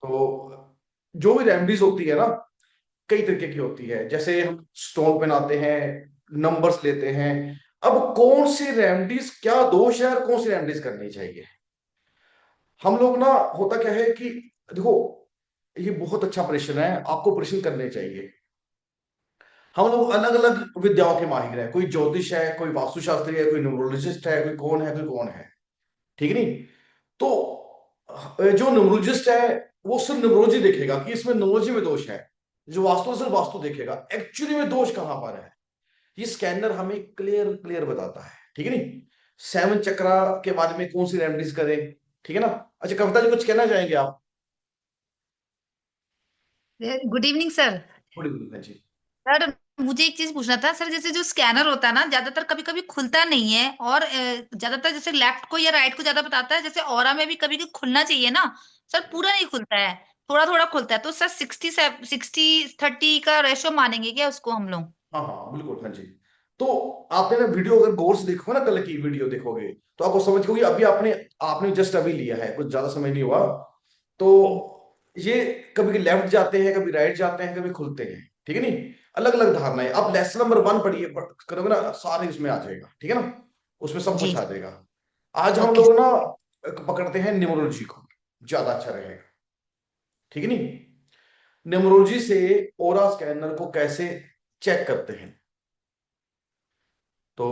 तो जो भी रेमेडीज होती है ना, कई तरीके की होती है। जैसे हम स्टोन बनाते हैं, नंबर्स लेते हैं। अब कौन सी रेमेडीज, क्या दोष है और कौन सी रेमेडीज करनी चाहिए, हम लोग ना, होता क्या है कि देखो, ये बहुत अच्छा ऑपरेशन है, आपको ऑपरेशन करने चाहिए। हम लोग अलग अलग विद्याओं के माहिर हैं, कोई ज्योतिष है, कोई वास्तुशास्त्री है, कोई न्यूमरोलॉजिस्ट है, कोई कौन है, कोई कौन है। ठीक नहीं? तो जो न्यूमरोलॉजिस्ट है वो सिर्फ न्यूमरोलॉजी देखेगा कि इसमें न्यूमरोलॉजी में दोष है। जो वास्तु है, सिर्फ वास्तु देखेगा एक्चुअली में दोष कहां पर है। ये स्कैनर हमें क्लियर क्लियर बताता है। ठीक है नहीं? सेवन चक्रा के बारे में कौन सी रेमेडीज करें। ठीक है ना? अच्छा, कविता जी, कुछ कहना चाहेंगे आप? Good evening sir. Good evening ji. Sir, मुझे एक चीज पूछना था सर। जैसे जो स्कैनर होता है ना, ज्यादातर कभी कभी खुलता नहीं है, और ज्यादातर जैसे लेफ्ट को या राइट को ज्यादा बताता है। जैसे ऑरा में भी कभी कभी खुलना चाहिए ना सर, पूरा नहीं खुलता है, थोड़ा थोड़ा खुलता है। तो सर 60-30 का रेशो मानेंगे क्या उसको हम लोग? हाँ हाँ, बिल्कुल, हाँ जी। तो आपने ना वीडियो अगर गौर से देखो ना, कल की वीडियो देखोगे तो आपको समझ होगी। अभी आपने आपने जस्ट अभी लिया है, कुछ ज्यादा समय नहीं हुआ। तो जी। ये कभी लेफ्ट जाते हैं, कभी राइट जाते हैं, कभी खुलते हैं। ठीक है नहीं? अलग अलग धारणाएं। आप लेसन नंबर 1 पढ़िए, करोगे ना, सारे इसमें आ जाएगा। ठीक है ना? उसमें सब जी। कुछ आ जाएगा। आज हम ओके। लोग ना पकड़ते हैं न्यूमरोलॉजी को, ज्यादा अच्छा रहेगा। ठीक है नहीं? न्यूमरोलॉजी से ओरा स्कैनर को कैसे चेक करते हैं, तो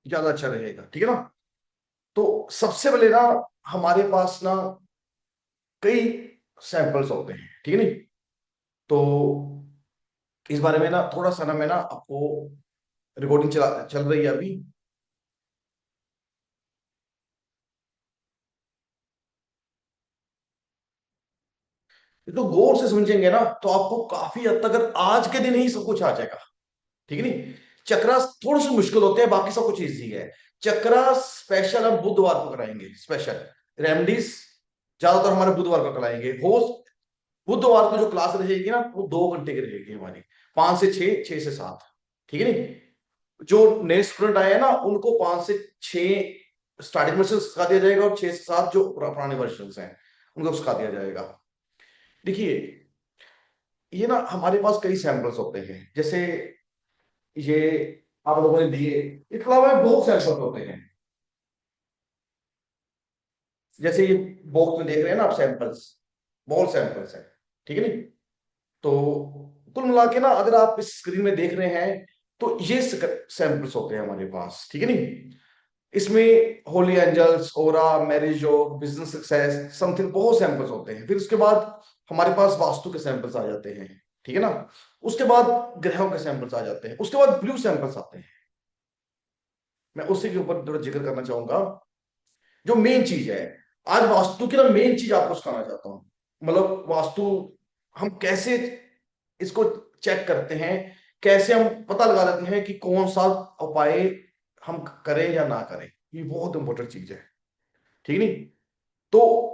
ज्यादा अच्छा रहेगा। ठीक है ना? तो सबसे पहले ना, हमारे पास ना कई सैंपल्स होते हैं। ठीक है नहीं? तो इस बारे में ना थोड़ा सा ना, मैं ना आपको, रिकॉर्डिंग चल रही है अभी। तो गौर से समझेंगे ना तो आपको काफी हद तक आज के दिन ही सब कुछ आ जाएगा। ठीक है नहीं? चक्रा थोड़े से मुश्किल होते हैं, बाकी सब कुछ इजी है। चक्रा स्पेशल हम बुधवार को कराएंगे, स्पेशल रेमडीज ज्यादातर हमारे बुधवार को कराएंगे। हो बुधवार को जो क्लास रहेगी ना, वो 2 घंटे की रहेगी हमारी, 5 से 6, 6 से 7। ठीक है नहीं? जो नए स्टूडेंट आए हैं ना, उनको 5 से 6 स्टार्टिंग वर्जन सिखा दिया जाएगा, और 6 से 7 जो पुराने वर्जन हैं उनको सिखा दिया जाएगा। देखिए, ये ना हमारे पास कई सैंपल्स होते हैं। जैसे ये आप लोगों ने दिए, इसके अलावा बहुत सैंपल्स होते हैं। जैसे ये बॉक्स में देख रहे हैं ना आप, सैंपल्स, बहुत सैंपल्स हैं। ठीक है नहीं? तो कुल मिला के ना, अगर आप इस स्क्रीन में देख रहे हैं, तो ये सैंपल्स होते हैं हमारे पास। ठीक है नहीं? इसमें होली एंजल्स, ओरा, मैरिजो, बिजनेस सक्सेस, समथिंग, बहुत सैंपल्स होते हैं। फिर उसके बाद हमारे पास वास्तु के सैंपल्स आ जाते हैं। ठीक है ना? उसके बाद ग्रहों के सैंपल्स आ जाते हैं। उसके बाद ब्लू सैंपल्स आते हैं। मैं उसी के ऊपर थोड़ा जिक्र करना चाहूंगा, जो मेन चीज है। आज वास्तु की ना मेन चीज आपको सिखाना चाहता हूँ। मतलब वास्तु हम कैसे इसको चेक करते हैं, कैसे हम पता लगा लेते हैं कि कौन सा उपाय हम करें या ना करें। ये बहुत इंपॉर्टेंट चीज है। ठीक नहीं? तो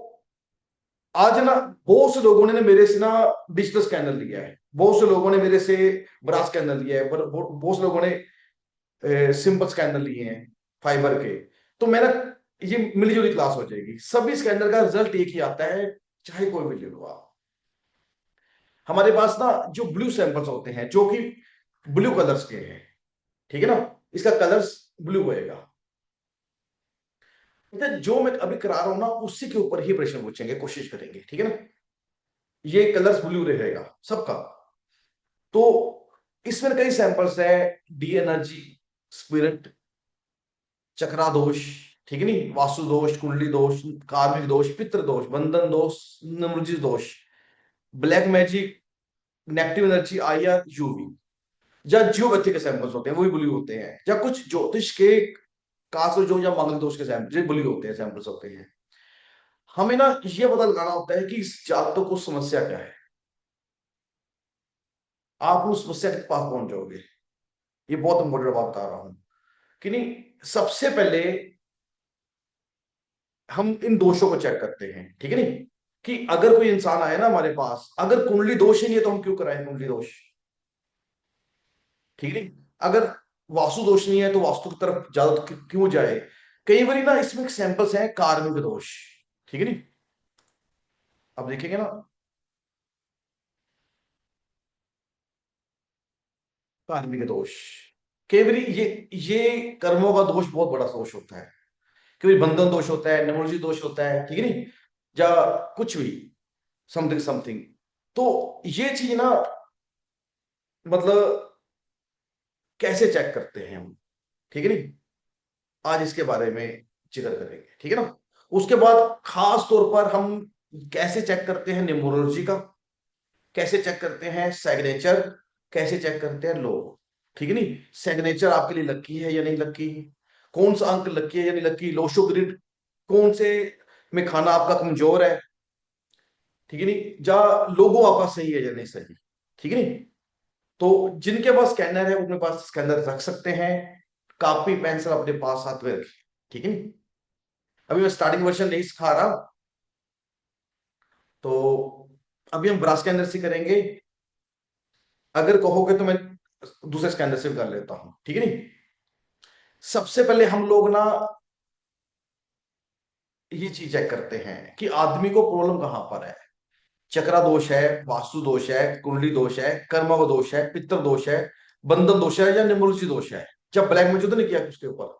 आज ना बहुत से लोगों ने मेरे से ना डिजिटल स्कैनर लिया है, बहुत से लोगों ने मेरे से बड़ा स्कैनर लिया है, पर बहुत से लोगों ने सिंपल स्कैनर लिए हैं, फाइबर के। तो मैं ना, ये मिलीजुली क्लास हो जाएगी। सभी स्कैनर का रिजल्ट एक ही आता है, चाहे कोई भी ले लो आप। हमारे पास ना जो ब्लू सैंपल्स होते हैं, जो कि ब्लू कलर्स के हैं। ठीक है ना? इसका कलर्स ब्लू होएगा। जो मैं अभी करा रहा हूं ना, उसी के ऊपर ही प्रश्न पूछेंगे, कोशिश करेंगे। ठीक है ना? ये कलर्स ब्लू रहेगा सबका। तो इसमें कई सैंपल्स है। डी एनर्जी, स्पिरिट, चक्रा दोष, ठीक है नहीं, वास्तु दोष, कुंडली दोष, कार्मिक दोष, पितृ दोष, बंधन दोष, नमृजी दोष, black magic, negative energy, IR, UV. या जियोपैथी के सैंपल्स होते हैं, वो भी ब्लू होते हैं। या कुछ ज्योतिष के कास्ट जो या मंगल दोष के सैंपल ब्लू होते हैं, सैंपल्स होते हैं। हमें ना ये पता लगाना होता है कि इस जातक को समस्या क्या है। आप उस समस्या के पास पहुंच जाओगे। ये बहुत इंपॉर्टेंट बात बता रहा हूं कि नहीं। सबसे पहले हम इन दोषों को चेक करते हैं। ठीक है नहीं? कि अगर कोई इंसान आए ना हमारे पास, अगर कुंडली दोष ही नहीं है, तो हम क्यों कराएं कुंडली दोष। ठीक है नहीं? अगर वास्तु दोष नहीं है, तो वास्तु की तरफ ज्यादा क्यों जाए। कई बार ना इसमें सैंपल्स हैं कार्मिक दोष, ठीक है नी, अब देखेंगे ना, कार्मिक दोष, कई बार ये कर्मों का दोष बहुत बड़ा दोष होता है, कई बार बंधन दोष होता है, न्यूमरोलॉजी दोष होता है, ठीक है नी, या कुछ भी समथिंग समथिंग। तो ये चीज ना, मतलब कैसे चेक करते हैं हम, ठीक है नी, आज इसके बारे में जिक्र करेंगे, ठीक है ना। उसके बाद खास तौर पर हम कैसे चेक करते हैं न्यूमरोलॉजी का, कैसे चेक करते हैं सिग्नेचर, कैसे चेक करते हैं लोग, ठीक है नी। सिग्नेचर आपके लिए लकी है या नहीं लकी, कौन सा अंक लकी है या नहीं लकी, लोशो ग्रिड कौन से में खाना आपका कमजोर है, ठीक है नी, जा लोगो आपका सही है या नहीं सही, ठीक है नी। तो जिनके पास स्कैनर है वो अपने पास स्कैनर रख सकते हैं, कॉपी पेंसिल अपने पास साथ में रखिए, ठीक है नी। अभी मैं स्टार्टिंग वर्जन नहीं सिखा रहा, तो अभी हम ब्रास स्कैनर से करेंगे, अगर कहोगे तो मैं दूसरे स्कैनर से भी कर लेता हूं, ठीक है नी। सबसे पहले हम लोग ना ये चीज चेक करते हैं कि आदमी को प्रॉब्लम कहां पर है, चक्रा दोष है, वास्तु दोष है, कुंडली दोष है, कर्म का दोष है, पितृ दोष है, बंधन दोष है, या निमरुचि दोष है। जब ब्लैक में तो नहीं किया उसके ऊपर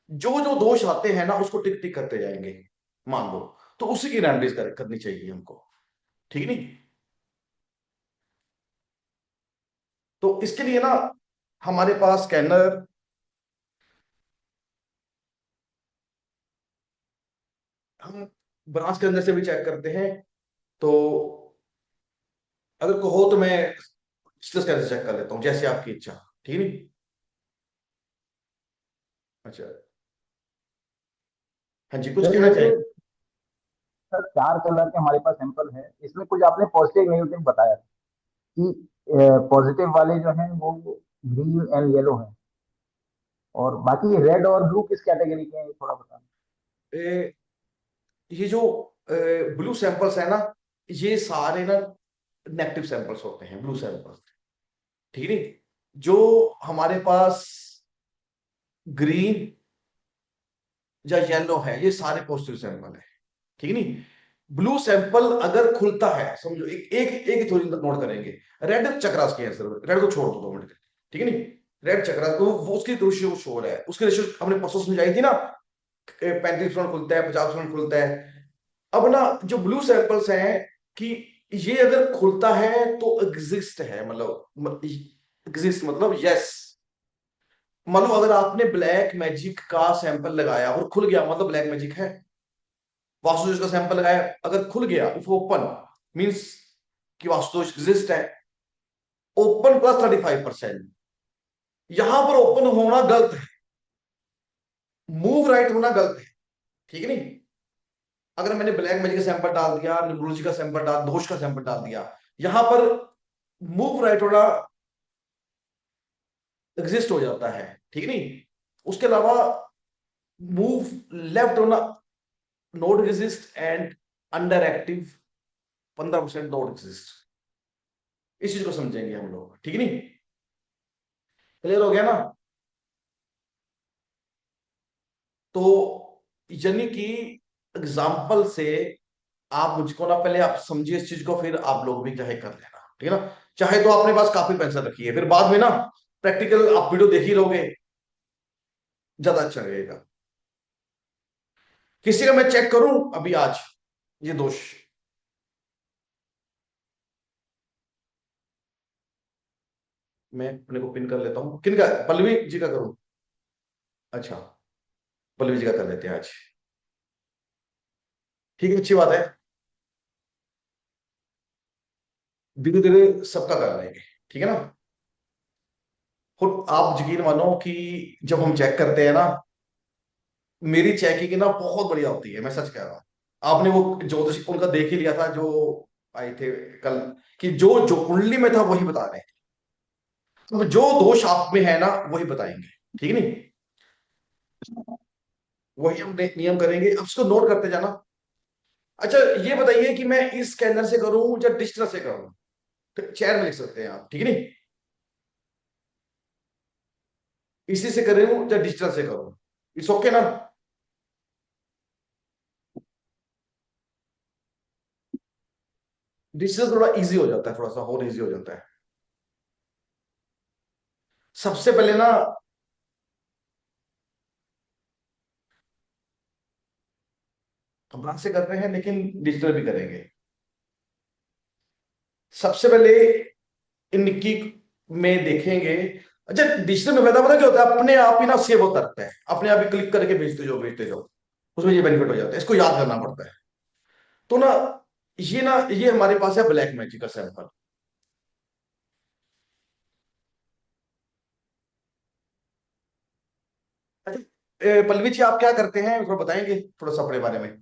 जो जो दोष आते हैं ना उसको टिक टिक करते जाएंगे, मान लो, तो उसी की रेमेडीज करनी चाहिए हमको, ठीक नहीं। तो इसके लिए ना हमारे पास स्कैनर, हम ब्रांच के अंदर से भी चेक करते हैं, तो अगर कहो तो मैं डिस्कस कैसे चेक कर लेता हूँ, जैसे आपकी इच्छा, ठीक है नहीं। अच्छा, हाँ जी, कुछ सर कहना जैसे चाहिए। सर 4 कलर के हमारे पास सैंपल है, इसमें कुछ आपने पॉजिटिव नेगेटिव बताया कि पॉजिटिव वाले जो हैं वो ग्रीन एंड येलो हैं, और बाकी रेड और ब्लू किस कैटेगरी के हैं ये थोड़ा बताना। ए, ये जो ब्लू सैंपल्स है ना, ये सारे ना नेगेटिव सैंपल्स होते हैं, ब्लू सैंपल्स, ठीक है नहीं। जो हमारे पास ग्रीन या येलो है ये सारे पॉजिटिव सैंपल है, ठीक है नहीं। ब्लू सैंपल अगर खुलता है, समझो एक एक एक थ्योरी नोट करेंगे, रेड चक्रास के आंसर, रेड को छोड़ दो 2 मिनट के लिए, ठीक है नहीं। रेड चक्रास को वो उसकी रेशियो कुछ और है, उसकी रेशियो हमने परसों समझाई थी ना, 35% खुलता है, 50% खुलता है। अब ना जो ब्लू सैंपल्स हैं कि ये अगर खुलता है तो एग्जिस्ट है, मतलब एग्जिस्ट मतलब यस, मतलब अगर आपने ब्लैक मैजिक का सैंपल लगाया और खुल गया मतलब ब्लैक मैजिक है। वास्तु का सैंपल लगाया अगर खुल गया इफ ओपन मींस कि वास्तु एग्जिस्ट है, ओपन प्लस 35%, यहां पर ओपन होना गलत है, मूव राइट होना गलत है, ठीक है नहीं। अगर मैंने ब्लैक मैजिक का सैंपल डाल दिया, न्यूमरोलॉजी का सैंपल डाल, दोष का सैंपल डाल दिया, यहां पर मूव राइट होना एग्जिस्ट हो जाता है, ठीक है नहीं। उसके अलावा मूव लेफ्ट होना note exist, and under active 15% note exist. इस चीज को समझेंगे हम लोग, ठीक है नहीं, क्लियर हो गया ना। तो यानी कि एग्जाम्पल से आप मुझको ना पहले आप समझिए इस चीज को, फिर आप लोग भी चाहे कर लेना, ठीक है ना। चाहे तो अपने पास काफी पेंसिल रखी है, फिर बाद में ना प्रैक्टिकल आप वीडियो देख ही लोगे, ज्यादा अच्छा रहेगा। किसी का मैं चेक करूं अभी आज ये दोष, मैं अपने को पिन कर लेता हूं, किन का, पल्लवी जी का करूं। अच्छा, पल्लवी जी का कर लेते हैं आज, ठीक है, अच्छी बात है, धीरे धीरे सबका कर लेंगे, ठीक है ना। और आप यकीन मानो कि जब हम चेक करते हैं ना, मेरी चेकिंग ना बहुत बढ़िया होती है, मैं सच कह रहा हूँ। आपने वो ज्योतिष उनका देख ही लिया था जो आए थे कल, कि जो जो कुंडली में था वही बता रहे हैं, तो जो दोष आप में है ना वही बताएंगे, ठीक है नहीं। वही हम नियम करेंगे, अब इसको नोट करते जाना। अच्छा, ये बताइए कि मैं इस स्कैनर से करूं या डिजिटल से करूं, तो चेयर में लिख सकते हैं आप, ठीक है नहीं। इसी से करूं या डिजिटल से करूं, इट्स ओके ना? डिसीजन थोड़ा इजी हो जाता है, थोड़ा सा और इजी हो जाता है। सबसे पहले ना हम हाथ से कर रहे हैं लेकिन डिजिटल भी करेंगे। सबसे पहले इनकी में देखेंगे। अच्छा, डिजिटल में फायदा पता क्या होता है, अपने आप ही ना सेव होता रहता है, अपने आप ही क्लिक करके भेजते जाओ, उसमें ये बेनिफिट हो जाता है, इसको याद करना पड़ता है। तो ना ये हमारे पास है ब्लैक मैजिक का सैंपल। अच्छा, पल्लवी जी आप क्या करते हैं थोड़ा बताएंगे थोड़ा सा अपने बारे में?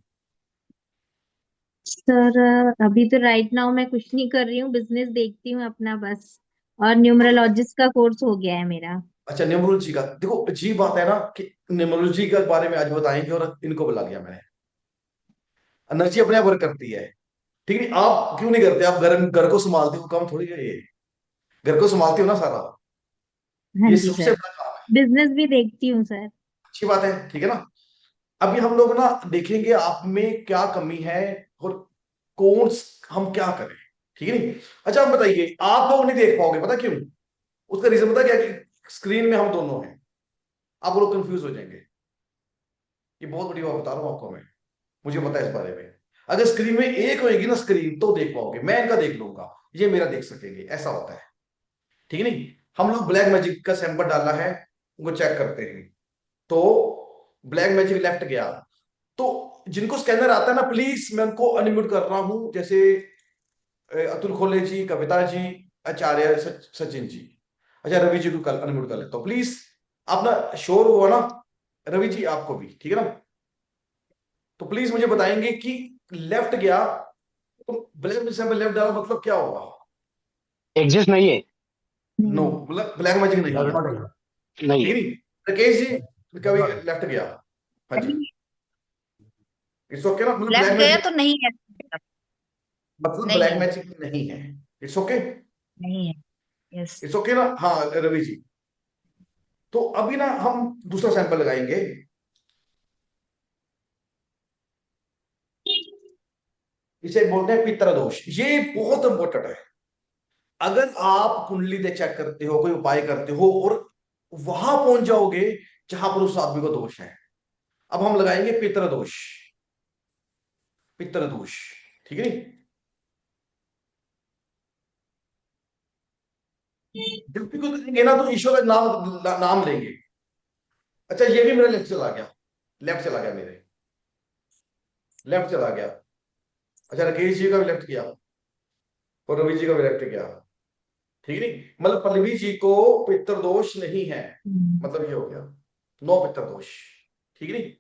सर अभी तो राइट नाउ मैं कुछ नहीं कर रही हूँ, बिजनेस देखती हूँ अपना बस। और न्यूमरोलॉजिस्ट का कोर्स हो गया है मेरा। अच्छा, न्यूमरोलॉजी का, देखो अजीब बात है ना कि न्यूमरोलॉजी के बारे में आज बताएंगे और इनको बुला लिया मैंने। एनर्जी अपने आप वर्क करती है, ठीक है? आप क्यों नहीं करते? आप घर घर को संभालते हो, काम थोड़ी है ये। घर को संभालती हो ना सारा, हाँ ये जी सबसे सर। बड़ा काम है। बिजनेस भी देखती हूँ सर। अच्छी बात है, ठीक है ना? अभी हम लोग ना देखेंगे आप में क्या कमी है और कौन हम क्या करें, ठीक है नहीं? अच्छा, आप बताइए, आप लोग नहीं देख पाओगे, पता क्यों? उसका रीजन पता क्या है? कि स्क्रीन में हम दोनों हैं, आप लोग कंफ्यूज हो जाएंगे। ये बहुत बड़ी बात बता रहा हूं आपको मैं, मुझे पता है इस बारे में। अगर स्क्रीन में एक होएगी ना स्क्रीन तो देख पाओगे, मैं इनका देख लूंगा, ये मेरा देख सकेंगे, ऐसा होता है, ठीक है नहीं? हम लोग ब्लैक मैजिक का सैंपल डाला है, उनको चेक करते हैं। तो ब्लैक मैजिक लेफ्ट गया। तो जिनको स्कैनर आता है ना, प्लीज मैं उनको अनम्यूट कर रहा हूं, जैसे अतुल खोले जी, कविता जी, आचार्य सचिन जी। अच्छा, रवि जी को कल अनम्यूट कर लेता हूं प्लीज। आप ना श्योर हुआ ना? रवि जी आपको भी, ठीक है ना? तो प्लीज मुझे बताएंगे कि लेफ्ट गया तो ब्लैक में से लेफ्ट डाला मतलब क्या होगा? एग्जिस्ट नहीं है। नो, नहीं। मतलब ब्लैक मैजिक नहीं डज है, नॉट नहीं ठीक है। है नहीं? राकेश जी कभी एग्जिस्ट। लेफ्ट गया? हाँ जी, नहीं, इट्स ओके ना? मतलब लेफ्ट ब्लैक गया मैजिक, तो नहीं है, मतलब नहीं ब्लैक है, मैजिक नहीं है। इट्स ओके, नहीं है। यस। इट्स ओके ना? हाँ रवि जी। तो अभी ना हम दूसरा सैंपल लगाएंगे, इसे बोलते हैं पितृ दोष। ये बहुत इंपॉर्टेंट है। अगर आप कुंडली देख चेक करते हो, कोई उपाय करते हो और वहां पहुंच जाओगे जहां पर उस आदमी को दोष है। अब हम लगाएंगे पितृ दोष, पितृ दोष, ठीक है नहीं? जब भी कुछ करेंगे ना तो ईश्वर का नाम लेंगे। अच्छा, ये भी मेरा लेफ्ट चला गया, लेफ्ट चला गया मेरे, लेफ्ट चला गया। अच्छा, राकेश जी का भी लेफ्ट किया और रवि जी का भी लेफ्ट किया, ठीक नहीं? मतलब पल्लवी जी को पितृदोष नहीं है, मतलब ये हो गया नो पितृदोष, ठीक नहीं?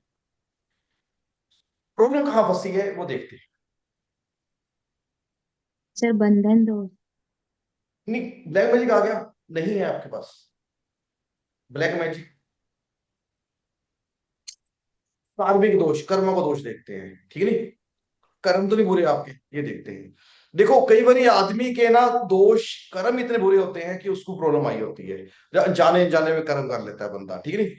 प्रॉब्लम कहां फंसी है वो देखते हैं। सर बंधन दोष। नहीं, ब्लैक मैजिक आ गया, नहीं है आपके पास ब्लैक मैजिक। कार्मिक दोष, कर्म को दोष देखते हैं, ठीक है नहीं? कर्म तो नहीं बुरे आपके, ये देखते हैं। देखो कई बार आदमी के ना दोष, कर्म इतने बुरे होते हैं कि उसको प्रॉब्लम आई होती है, जाने जाने में कर्म कर लेता है बंदा, ठीक है नहीं?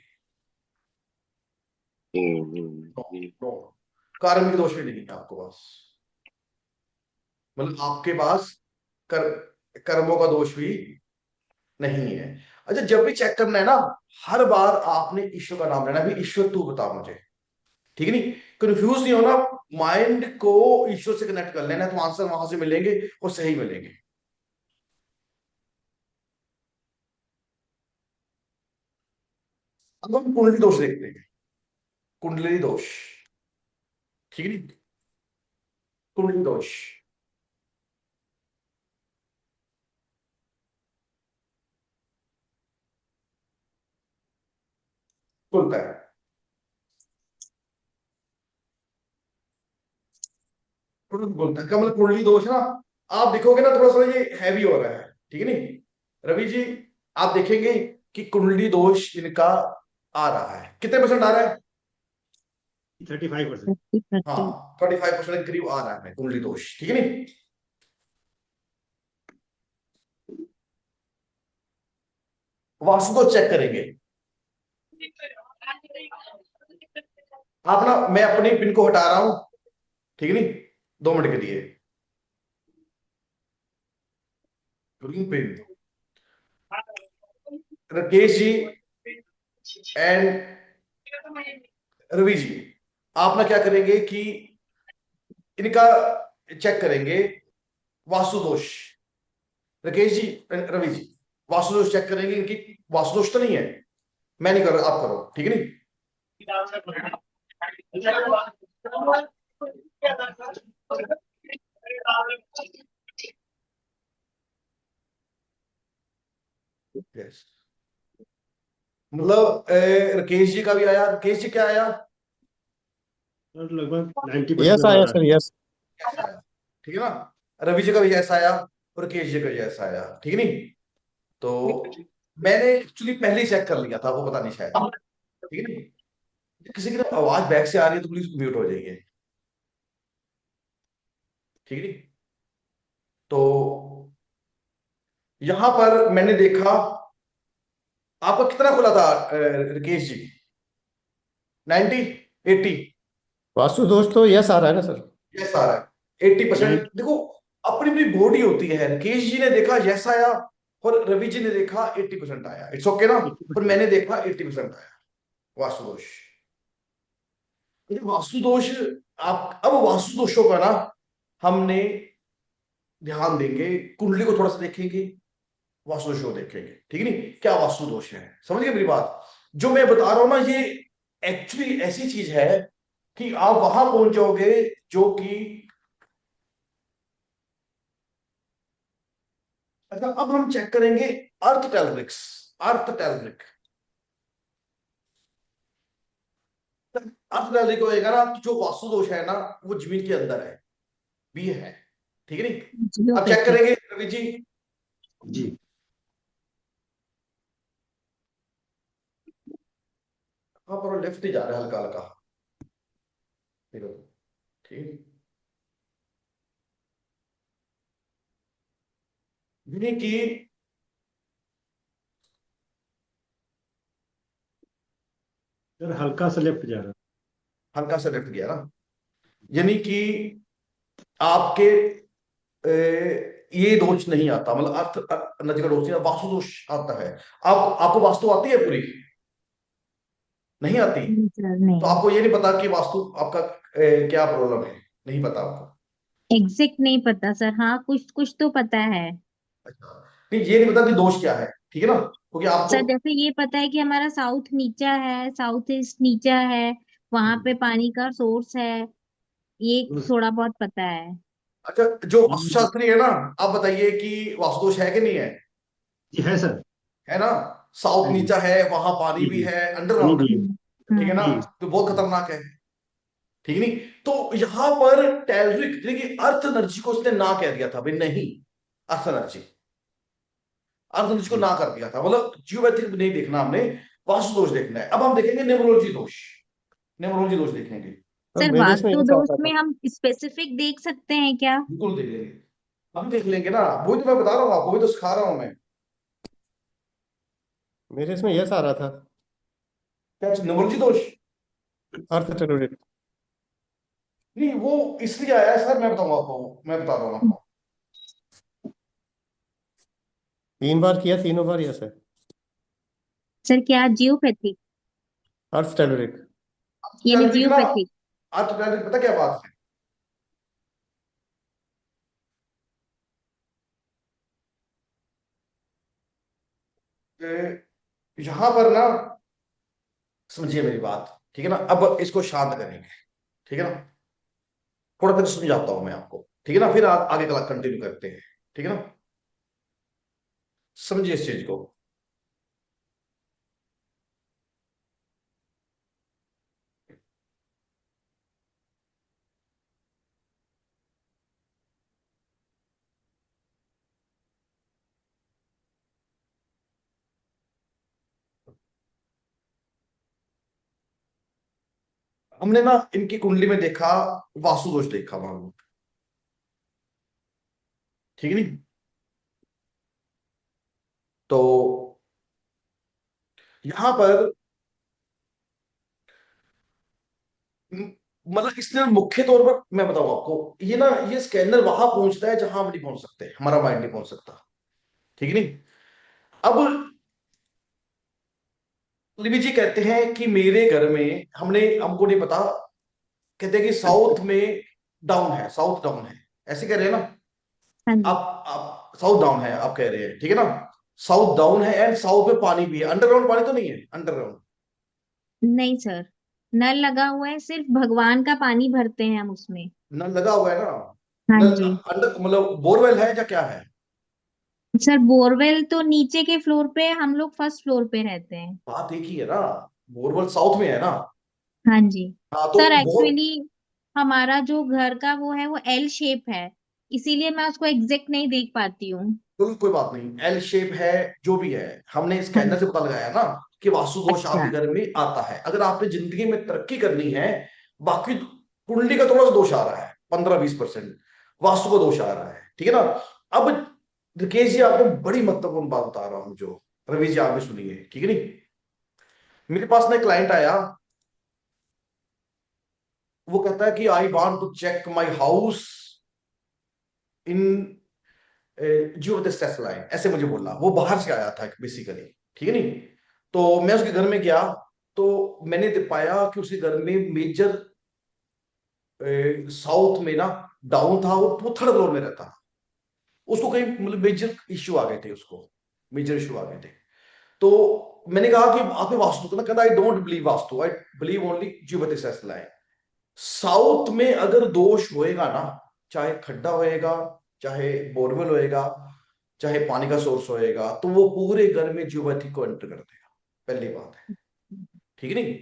नो, नो, कार्मिक दोष भी नहीं है आपको पास, मतलब आपके पास कर, कर्मों का दोष भी नहीं है। अच्छा, जब भी चेक करना है ना, हर बार आपने ईश्वर का नाम लेना, भी ईश्वर तू बता मुझे, ठीक है नहीं? कंफ्यूज नहीं होना, माइंड को ईश्वर से कनेक्ट कर लेना, तो आंसर वहां से मिलेंगे और सही मिलेंगे। अब हम कुंडली दोष देखते हैं, कुंडली दोष, ठीक है नहीं? कुंडली दोष खुलता है, तुरंत बोलता है क्या मतलब कुंडली दोष ना? आप देखोगे ना थोड़ा सा ये हैवी हो रहा है, ठीक है नहीं? रवि जी आप देखेंगे कि कुंडली दोष इनका आ रहा है, कितने परसेंट आ रहा है? 35%। 30%। हाँ, 25% के करीब आ रहा है कुंडली दोष, ठीक है नहीं? वास्तु को चेक करेंगे, आप ना, मैं अपनी पिन को हटा रहा हूं, ठीक है नहीं, 2 मिनट के लिए। पिन, राकेश जी एंड रवि जी, आप ना क्या करेंगे कि इनका चेक करेंगे वास्तु दोष। राकेश जी रवि जी, वास्तु दोष चेक करेंगे, इनकी वास्तु दोष तो नहीं है। मैं नहीं कर रहा, आप करो, ठीक है नहीं। यस, मतलब राकेश जी का भी आया। राकेश जी क्या आया? सर लगभग 90% यस आ आया रहा सर, है। यस। यस आया, ठीक है ना। रवि जी का भी यस आया और राकेश जी का यस आया, ठीक है नहीं। तो मैंने एक्चुअली पहले ही चेक कर लिया था, वो पता नहीं शायद, ठीक है नहीं। किसी की ना आवाज बैक से आ रही है तो प्लीज म्यूट हो जाइए, ठीक है नहीं। तो यहां पर मैंने देखा, आपका कितना खुला था राकेश जी? 90, 80? वास्तु दोष तो यस आ रहा है ना सर? यस आ रहा है 80%। 90 देखो, अपनी अपनी बॉडी होती है। राकेश जी ने देखा यस आया और रवि जी ने देखा 80% आया, इट्स ओके ना। पर मैंने देखा 80% आया वास्तु दोष। ये वास्तु दोष, आप अब वास्तु दोषों का ना हमने ध्यान देंगे, कुंडली को थोड़ा सा देखेंगे, वास्तु दोष को देखेंगे, ठीक है नहीं, क्या वास्तु दोष है। समझ गए मेरी बात? जो मैं बता रहा हूं ना, ये एक्चुअली ऐसी चीज है कि आप वहां पहुंच जाओगे जो कि। अच्छा, अब हम चेक करेंगे अर्थ टेलरिक्स। अर्थ टेलरिक, अर्थ टेलरिक होएगा ना, तो जो वास्तु दोष है ना, वो जमीन के अंदर है, भी है, ठीक है नहीं। अब चेक जियोपैथिक। करेंगे रवि जी। जी। हाँ, पर लेफ्ट ही जा रहा है हल्का हल्का, ठीक है, ठीक। यानी कि सर हल्का सा लेफ्ट जा रहा है। हल्का सा लेफ्ट गया ना, यानी कि आपके ये दोष नहीं आता, मतलब अर्थ नदी का दोष नहीं, वास्तु दोष आता है। आपको वास्तु आती है पूरी? नहीं आती? सर तो नहीं, आपको ये नहीं पता कि वास्तु आपका क्या प्रॉब्लम है? नहीं पता आपको? एग्जैक्ट नहीं पता सर। हाँ, कुछ कुछ तो पता है। अच्छा, नहीं, ये नहीं पता कि दोष क्या है, ठीक है ना, क्योंकि आप तो। सर जैसे ये पता है कि हमारा साउथ नीचा है, साउथ ईस्ट नीचा है, वहां पे पानी का सोर्स है, ये उस- थोड़ा बहुत पता है। अच्छा, जो वास्तुशास्त्री है ना, आप बताइए कि वास्तु दोष है कि नहीं है? जी है सर। है ना। साउथ है जी। नीचा है, वहां पानी जी भी जी। है, जी अंडरग्राउंड, जी। ठीक है ना, जी। तो बहुत खतरनाक है, ठीक है नहीं। तो यहां पर टेलरिक यानी कि अर्थ एनर्जी को उसने ना कह दिया था भाई, नहीं, अर्थ एनर्जी, अर्थ एनर्जी को जी। ना कर दिया था, मतलब जियोपैथिक नहीं देखना हमने, वास्तु दोष देखना है। अब हम देखेंगे न्यूमरोलॉजी दोष, न्यूमरोलॉजी दोष देखेंगे। अब सर मेरे इसमें वास्तु यस दोष आता में था। हम स्पेसिफिक देख सकते हैं क्या? बिल्कुल देख लेंगे, हम देख लेंगे ना, वही तो मैं बता रहा हूँ आपको, वही तो सिखा रहा हूं मैं। मेरे इसमें यस आ रहा था। क्या न्यूमरोलॉजी दोष? अर्थ टेररिस्ट। नहीं, वो इसलिए आया है सर, मैं बताऊंगा आपको, मैं बता रहा हूँ आपको। 3 बार किया, तीनों बार यस है। सर क्या जियोपैथिक, अर्थ टेररिस्ट। यानी टेलरिक ना, जियोपैथिक? अर्थ टेलरिक पता क्या बात है, यहां पर ना, समझिए मेरी बात, ठीक है ना। अब इसको शांत करेंगे, ठीक है ना, थोड़ा फिर समझाता हूं मैं आपको, ठीक है ना, फिर आगे क्लास कंटिन्यू करते हैं, ठीक है ना। समझिए इस चीज को। हमने ना इनकी कुंडली में देखा, वास्तु दोष देखा वहां, ठीक है नहीं। तो यहां पर मतलब इसने मुख्य तौर पर मैं बताऊं आपको, ये ना ये स्कैनर वहां पहुंचता है जहां हम नहीं पहुंच सकते, हमारा माइंड नहीं पहुंच सकता, ठीक है नहीं। अब लिपि जी कहते हैं कि मेरे घर में हमको नहीं पता, कहते हैं कि साउथ में डाउन है, साउथ डाउन है, ऐसे कह रहे हैं ना हाँ जी। आप साउथ डाउन है आप कह रहे हैं, ठीक है ना। साउथ डाउन है एंड साउथ में पानी भी है, अंडरग्राउंड पानी तो नहीं है अंडरग्राउंड? नहीं सर, नल लगा हुआ है, सिर्फ भगवान का पानी भरते हैं हम उसमें। नल लगा हुआ है ना? हाँ नल जी। अंडर मतलब बोरवेल है या क्या है? सर बोरवेल तो नीचे के फ्लोर पे, हम लोग फर्स्ट फ्लोर पे रहते हैं। बात एक ही है ना, बोरवेल साउथ में है ना। हाँ जी। हाँ तो सर बहुत एक्चुअली हमारा जो घर का वो है वो एल शेप है, इसीलिए मैं उसको एग्जैक्ट नहीं देख पाती हूँ। कोई बात नहीं, एल शेप है जो भी है, हमने हाँ स्कैनर से जी। पता लगाया ना कि वास्तु दोष अच्छा। आपके घर में आता है। अगर आपने जिंदगी में तरक्की करनी है, बाकी कुंडली का थोड़ा सा दोष आ रहा है, 15-20% वास्तु का दोष आ रहा है, ठीक है ना। अब रिकेश जी आपको बड़ी महत्वपूर्ण बात बता रहा हूं, जो रवि जी आप भी सुनिए, ठीक है नहीं। मेरे पास ना एक क्लाइंट आया, वो कहता है कि I want to check my house in geo stress line, ऐसे मुझे बोला, वो बाहर से आया था बेसिकली, ठीक है नहीं। तो मैं उसके घर में गया, तो मैंने पाया कि उसके घर में मेजर साउथ में ना डाउन था, वो थर्ड फ्लोर में रहता, उसको कहीं मतलब मेजर इश्यू आ गए थे, उसको मेजर इश्यू आ गए थे। तो मैंने कहा कि आपने वास्तु को ना, कहता I don't believe vastu, I believe only Jio stress line. South में अगर दोष होएगा ना, चाहे खड्डा होएगा, चाहे बोरवेल होएगा, चाहे पानी का सोर्स होएगा, तो वो पूरे घर में जीवोपैथी को एंटर कर देगा, पहली बात है, ठीक है नहीं।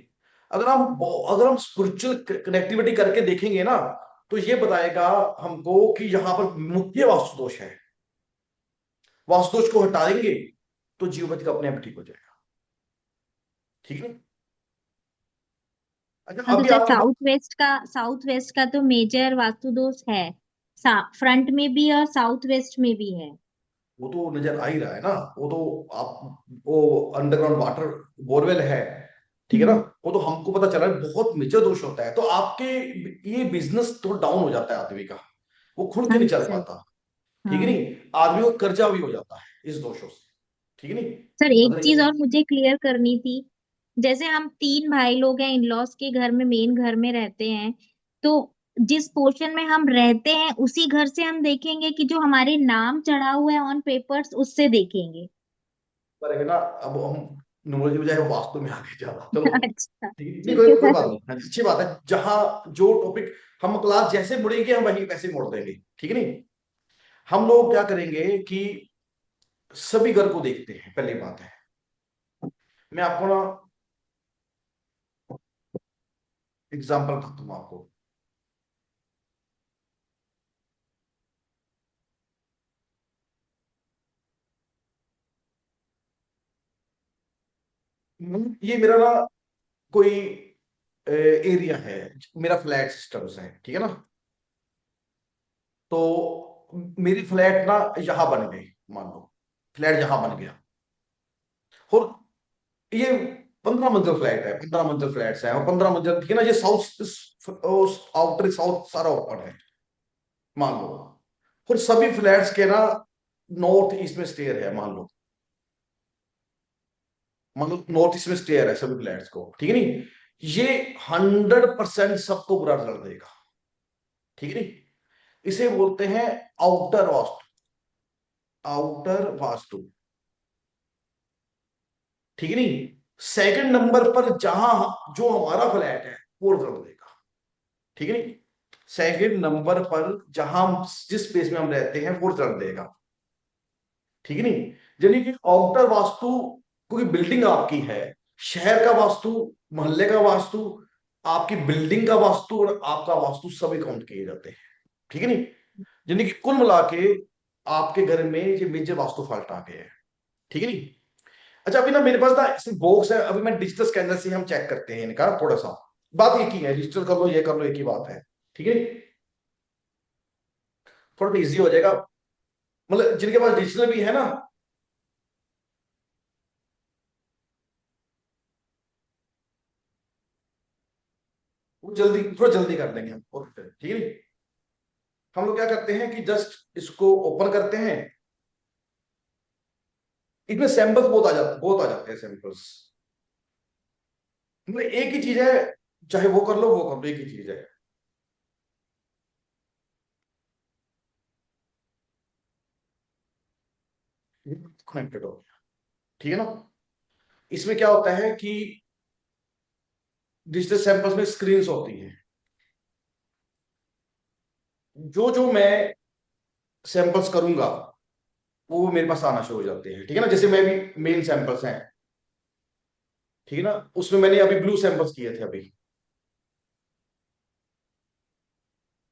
अगर हम स्पिरिचुअल कनेक्टिविटी करके देखेंगे ना, तो ये बताएगा हमको कि यहां पर मुख्य वास्तु दोष है, वास्तु दोष को हटाएंगे तो जीवोपैथी का अपने आप ठीक हो जाएगा, ठीक है। अच्छा हाँ तो अभी सर आपके साउथ वेस्ट का तो मेजर वास्तु दोष है, फ्रंट में भी और साउथ वेस्ट में भी है। वो तो नजर आ ही रहा है ना, वो तो आप वो अंडरग्राउंड वाटर बोरवेल है, ठीक है ना। हम्म। वो तो हमको पता चला है बहुत मेजर दोष होता है, तो आपके ये बिजनेस थोड़ा डाउन हो जाता है आदमी का, वो खुल के हाँ नहीं जी चल सर। पाता, ठीक है हाँ। नहीं। आदमी को कर्जा भी हो जाता है इस दोषों से, ठीक है नहीं। सर एक अगर चीज ये और मुझे क्लियर करनी थी, जैसे हम तीन भाई लोग हैं, इन लॉज के घर में, मेन घर में रहते हैं, तो जिस पोर्शन में हम रहते हैं उसी घर से हम देखेंगे कि जो हमारे नाम चढ़ा हुआ है ऑन पेपर्स उससे देखेंगे? पर है ना, अब हम न्यूमरोलॉजी बजाय वास्तु में आगे जा रहा, चलो अच्छा ठीक है नहीं, ठीक कोई है कोई सर। बात नहीं, हाँ, अच्छी बात है। जहां जो टॉपिक हम क्लास जैसे मुड़ेंगे हम वही वैसे मोड़ देंगे, ठीक है नहीं। हम लोग क्या करेंगे कि सभी घर को देखते हैं, पहली बात है। मैं आपको ना एग्जाम्पल बताता हूँ आपको। ये मेरा ना कोई एरिया है, मेरा फ्लैट सिस्टम्स है, ठीक है ना। तो मेरी फ्लैट ना यहां बन गई, मान लो फ्लैट यहां बन गया, और ये 15 मंजिल फ्लैट है, 15 मंजिल फ्लैट्स हैं, और 15 मंजिल, ठीक है ना। ये साउथ आउटर साउथ सारा ओपन है, मान लो। और सभी फ्लैट्स के ना नॉर्थ ईस्ट में स्टेयर है, मान लो, मतलब नॉर्थ ईस्ट में स्टेयर है सभी फ्लैट्स को, ठीक है नहीं। ये 100% सबको बुरा रिजल्ट देगा, ठीक है नहीं। इसे बोलते हैं आउटर वास्तु, आउटर वास्तु, ठीक है नहीं। सेकंड नंबर पर जहां जो हमारा फ्लैट है वो रिजल्ट देगा, ठीक है नहीं। सेकंड नंबर पर जहां जिस स्पेस में हम रहते हैं वो रिजल्ट देगा, ठीक है नहीं। यानी कि आउटर वास्तु, क्योंकि बिल्डिंग आपकी है, शहर का वास्तु, मोहल्ले का वास्तु, आपकी बिल्डिंग का वास्तु और आपका वास्तु सभी काउंट किए जाते हैं, ठीक है नहीं। यानी कि कुल मिला के आपके घर में ये मेजर वास्तु फॉल्ट आ गए हैं, ठीक है नहीं। अच्छा अभी ना मेरे पास ना सिर्फ बॉक्स है, अभी मैं डिजिटल स्कैनर से हम चेक करते हैं इनका, थोड़ा सा बात एक ही है, डिजिटल कर लो ये कर लो एक ही बात है, ठीक है। थोड़ा इजी हो जाएगा, मतलब जिनके पास डिजिटल भी है ना, वो जल्दी, थोड़ा जल्दी कर लेंगे हम, और ठीक है। हम लोग क्या करते हैं कि जस्ट इसको ओपन करते हैं, इसमें सैंपल्स बहुत आ जाते हैं सैंपल्स। मतलब एक ही चीज है, चाहे वो कर लो वो कर लो, एक ही चीज है। कनेक्टेड हो गया, ठीक है ना। इसमें क्या होता है कि डिजिटल सैंपल्स में स्क्रीन्स होती हैं, जो जो मैं सैंपल्स करूंगा वो मेरे पास आना शुरू हो जाते हैं, ठीक है ना। जैसे मैं भी मेन सैंपल्स हैं, ठीक है ना, उसमें मैंने अभी ब्लू सैंपल्स किए थे, अभी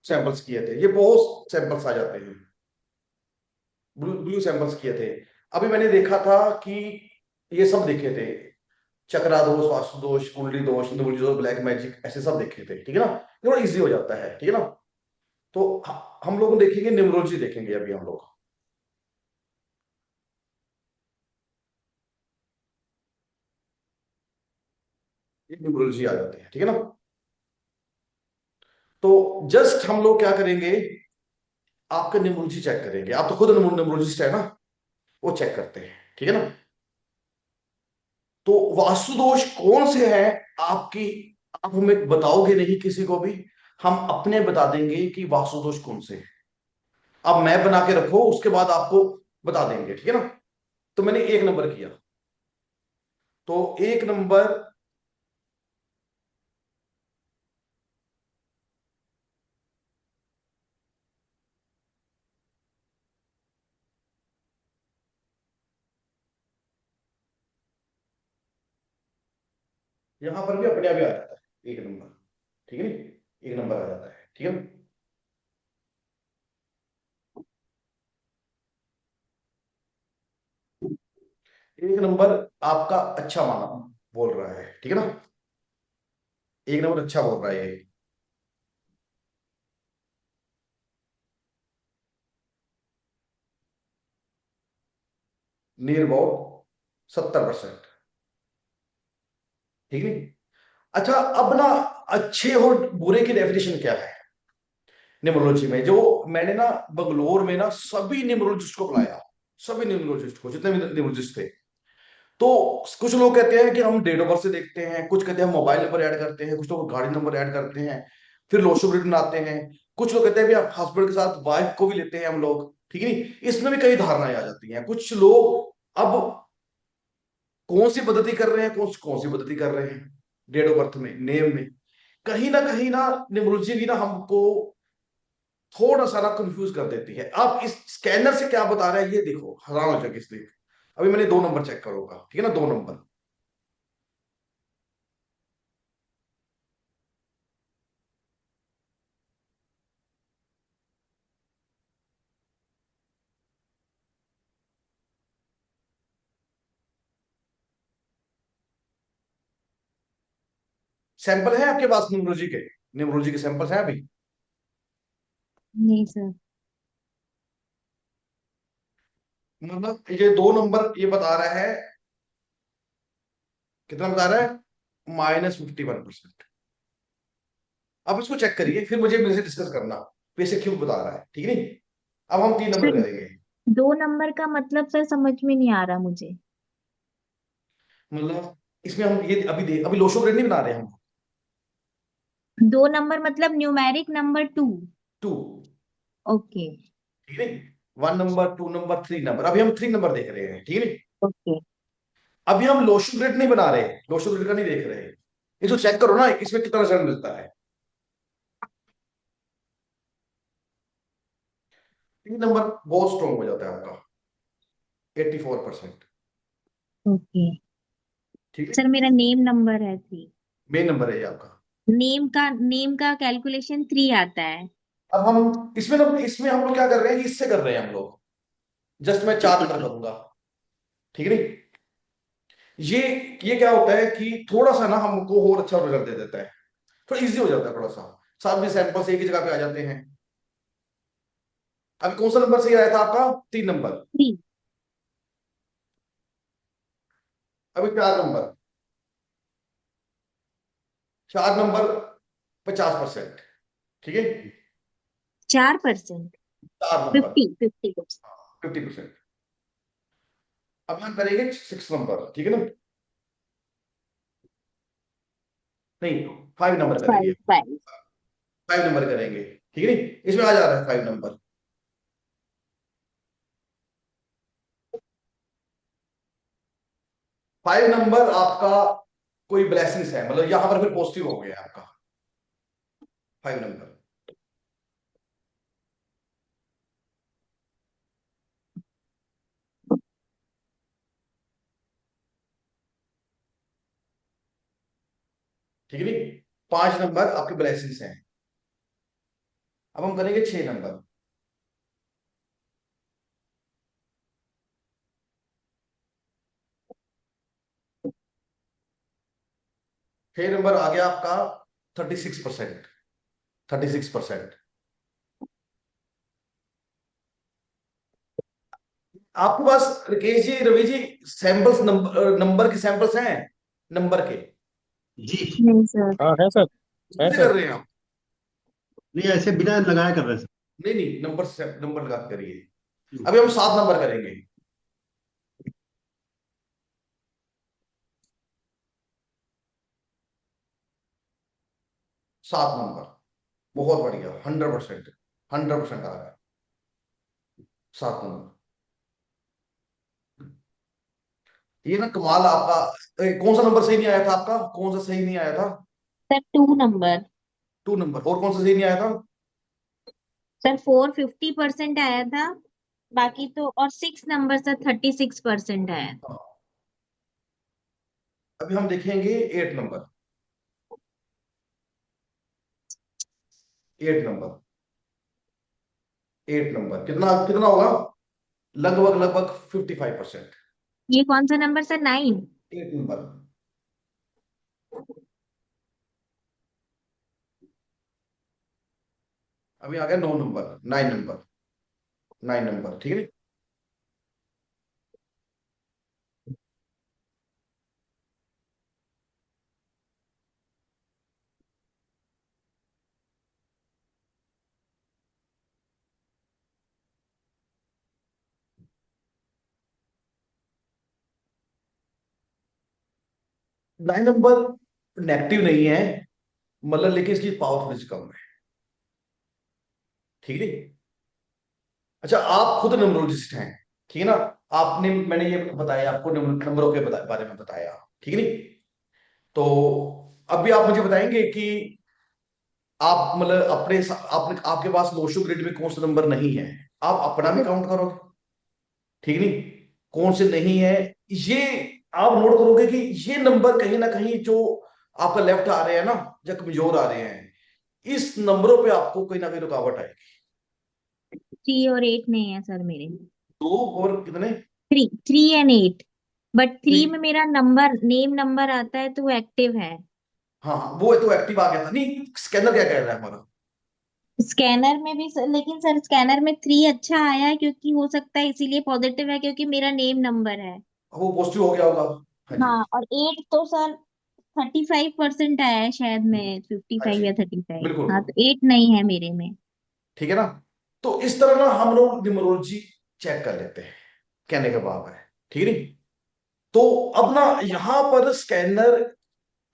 सैंपल्स किए थे, ये बहुत सैंपल्स आ जाते हैं, ब्लू सैंपल्स किए थे। अभी मैंने देखा था कि ये सब देखे थे, चक्रा दोष, वास्तु दोष, कुंडली दोष, न्यूमरोलॉजी दोष, ब्लैक मैजिक, ऐसे सब देखे थे, ठीक है ना। थोड़ा इजी हो जाता है, ठीक है ना। तो हम लोग देखेंगे न्यूमरोलॉजी, देखेंगे अभी हम लोग। ये न्यूमरोलॉजी आ जाते हैं, ठीक है ना। तो जस्ट हम लोग क्या करेंगे, आपका न्यूमरोलॉजी चेक करेंगे। आप तो खुद न्यूमरोलॉजिस्ट है ना, वो चेक करते हैं, ठीक है ना। तो वास्तु दोष कौन से हैं आपकी, आप हमें बताओगे नहीं किसी को भी, हम अपने बता देंगे कि वास्तु दोष कौन से हैं। आप मैप बना के रखो, उसके बाद आपको बता देंगे, ठीक है ना। तो मैंने 1 नंबर किया, तो 1 नंबर, यहां पर भी अपने आप ही आ जाता है 1 नंबर, ठीक है ना, 1 नंबर आ जाता है, ठीक है ना। 1 नंबर आपका अच्छा माना बोल रहा है, ठीक है ना, 1 नंबर अच्छा बोल रहा है ये। नियर अबाउट 70%, ठीक है। अच्छा, अब ना अच्छे और बुरे की डेफिनेशन क्या है न्यूमरोलॉजी में, जो मैंने ना बंगलोर में ना सभी न्यूमरोलॉजिस्ट को बुलाया, सभी न्यूमरोलॉजिस्ट को, जितने भी न्यूमरोलॉजिस्ट थे। तो कुछ लोग कहते हैं कि हम डेट ऑफ बर्थ से देखते हैं, कुछ कहते हैं हम मोबाइल नंबर ऐड करते हैं, कुछ लोग गाड़ी नंबर ऐड करते हैं, फिर लोशो ग्रिड बनाते हैं। कुछ लोग कहते हैं भी हस्बैंड के साथ वाइफ को भी लेते हैं हम लोग, ठीक है नहीं। इसमें भी कई धारणाएं आ जाती हैं। कुछ लोग अब कौन सी पद्धति कर रहे हैं, कौन सी पद्धति कर रहे हैं डेट ऑफ बर्थ में, नेम में, कहीं ना न्यूमरोलॉजी भी ना हमको थोड़ा सा ना कंफ्यूज कर देती है। आप इस स्कैनर से क्या बता रहे हैं ये देखो, हैरान हो जाएगी इसलिए। अभी मैंने 2 नंबर चेक करूंगा, ठीक है ना, 2 नंबर। सैंपल है आपके पास न्यूमरोलॉजी के, न्यूमरोलॉजी के सैंपल्स हैं अभी? नहीं सर। मतलब ये 2 नंबर ये बता रहा है, कितना बता रहा है, -51%। अब इसको चेक करिए, फिर मुझे मेरे से डिस्कस करना वैसे क्यों बता रहा है, ठीक है नहीं। अब हम 3 नंबर सर करेंगे। 2 नंबर का मतलब सर समझ में नहीं आ रहा मुझे। मतलब इसमें हम ये अभी देख, अभी लोशो ग्रेड नहीं बना रहे हम। 2 नंबर मतलब न्यूमेरिक नंबर 2। 2, ओके। ठीक है। 1 नंबर, 2 नंबर, 3 नंबर, अभी हम 3 नंबर देख रहे हैं, ठीक है। ओके। अभी हम लोशो ग्रेड नहीं बना रहे, लोशो ग्रेड का नहीं देख रहे। इसको चेक करो ना, इसमें कितना रिजल्ट मिलता है। 3 नंबर बहुत स्ट्रॉन्ग हो जाता है आपका, 84%, ओके। ठीक है। सर मेरा नेम नंबर है 3। मेन नंबर है ये आपका। नेम का कैलकुलेशन 3 आता है। अब हम इसमें ना, इसमें हम लोग क्या कर रहे हैं, इससे कर रहे हैं हम लोग, जस्ट मैं 4 नंबर करूंगा, ठीक है नहीं। ये ये क्या होता है कि थोड़ा सा ना हमको और अच्छा रिजल्ट दे देता है, थोड़ा इजी हो जाता है थोड़ा सा, साथ में सैंपल्स एक ही जगह पे आ जाते हैं। अभी कौन सा नंबर सही आया था आपका? 3 नंबर। 3। अभी 4 नंबर, 4 नंबर 50%, ठीक है, 4%, 4 नंबर, 50%। 50%। अब हम करेंगे 6 नंबर, ठीक है ना, नहीं 5 नंबर करेंगे, 5 5 नंबर करेंगे, ठीक है नहीं, इसमें आ जा रहा है 5 नंबर। 5 नंबर आपका कोई ब्लेसिंग्स है, मतलब यहां पर फिर पॉजिटिव हो गया आपका 5 नंबर। ठीक है नहीं, 5 नंबर आपके ब्लेसिंग्स हैं। अब हम करेंगे 6 नंबर। छह नंबर आ गया आपका 36%, 36%। आपके पास राकेश जी, रवि जी, सैंपल्स नंबर के सैंपल्स हैं, नंबर के? जी नहीं सर। हाँ है सर, है कैसे कर सर। रहे हैं आप? नहीं, ऐसे बिना लगाए कर रहे हैं नहीं नहीं, नंबर लगा के करिए। सर। अभी हम 7 नंबर करेंगे। 7 नंबर, बहुत बढ़िया, 100%, 100% आ गया 7 नंबर। ये ना कमाल आपका। कौन सा नंबर सही नहीं आया था आपका, कौन सा सही नहीं आया था? Sir 2 number. 2 नंबर, और कौन सा सही नहीं आया था? सर 4 50% आया था, बाकी तो, और 6 नंबर सर 36% आया था। हाँ। अभी हम देखेंगे 8 नंबर। 8 नंबर, 8 नंबर कितना कितना होगा? लगभग लगभग 55%। ये कौन सा नंबर सर? 9। 8 नंबर। अभी आ गया 9 नंबर, 9 नंबर, 9 नंबर, ठीक है। 9 नंबर नेगेटिव नहीं है, मतलब लेकिन इसकी पावर थोड़ी सी कम है, ठीक है। अच्छा, आप खुद न्यूमरोलॉजिस्ट हैं, ठीक है ना, आपने, मैंने ये बताया आपको, नंबरों के बारे में बताया, ठीक है नहीं। तो अभी आप मुझे बताएंगे कि आप मतलब आपने आपके पास नोशो ग्रिड में कौन सा नंबर नहीं है, आप अपना भी काउंट करोगे, ठीक नहीं, कौन से नहीं है, ये आप नोट करोगे कि ये नंबर कहीं ना कहीं जो आपका लेफ्ट आ रहे हैं ना, जो कमजोर आ रहे हैं, इस नंबरों पे आपको कहीं ना कहीं रुकावट आएगी। 3 और 8 नहीं है सर मेरे। 2 और कितने? 3 3 एंड 8, बट 3 में 3। मेरा नंबर, नेम नंबर आता है तो वो एक्टिव है। हाँ हाँ, वो तो एक्टिव आ गया था, नहीं स्कैनर क्या कह रहा है हमारा? स्कैनर में भी सर, लेकिन सर स्कैनर में 3 अच्छा आया है, क्योंकि हो सकता है इसीलिए पॉजिटिव है, क्योंकि मेरा नेम नंबर है। वो पॉजिटिव हो गया होगा। हाँ जी, हाँ, और 8 तो सर 35% आया है शायद, में हाँ जी, 55 या 35। बिल्कुल, हाँ, तो 8 नहीं है मेरे में। ठीक है ना। तो इस तरह ना हम लोग न्यूमरोलॉजी चेक कर लेते हैं, कहने का भाव है, ठीक है नहीं। तो अब ना यहाँ पर स्कैनर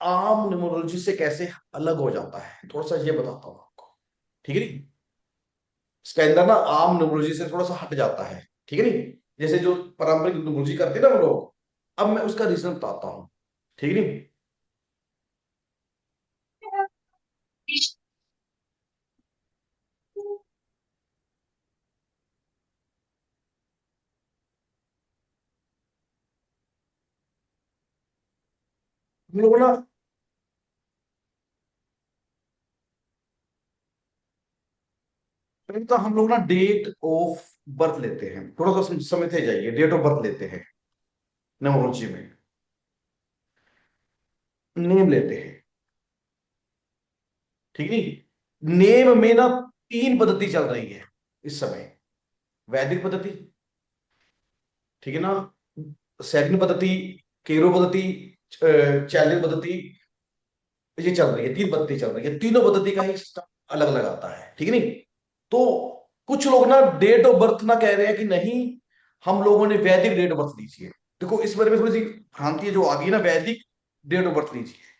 आम न्यूमरोलॉजी से कैसे अलग हो जाता है, थोड़ा सा ये बताता हूँ आपको, ठीक है नहीं। स्कैनर ना आम न्यूमरोलॉजी से थोड़ा सा हट जाता है, ठीक है नहीं, जैसे जो पारंपरिक न्यूमरोलॉजी करते हैं ना वो लोग। अब मैं उसका रीजन बताता हूँ, ठीक है नहीं। हम लोग ना पहले तो हम लोग ना डेट ऑफ बर्थ लेते हैं, थोड़ा सा समय थे जाइए, डेट ऑफ बर्थ लेते हैं न्यूमरोलॉजी में, नेम लेते हैं, ठीक नहीं। नेम में ना 3 पद्धति चल रही है इस समय, वैदिक पद्धति, ठीक है ना, सैगन पद्धति, केरो पद्धति, चैलिन पद्धति, ये चल रही है, 3 पद्धति चल रही है, तीनों पद्धति का ही अलग अलग आता है, ठीक है नहीं। तो कुछ लोग ना डेट ऑफ बर्थ ना कह रहे हैं कि नहीं, हम लोगों ने वैदिक डेट ऑफ बर्थ लीजिए। देखो इस बारे में थोड़ी सी भ्रांति जो आ गई ना, वैदिक डेट ऑफ बर्थ लीजिए।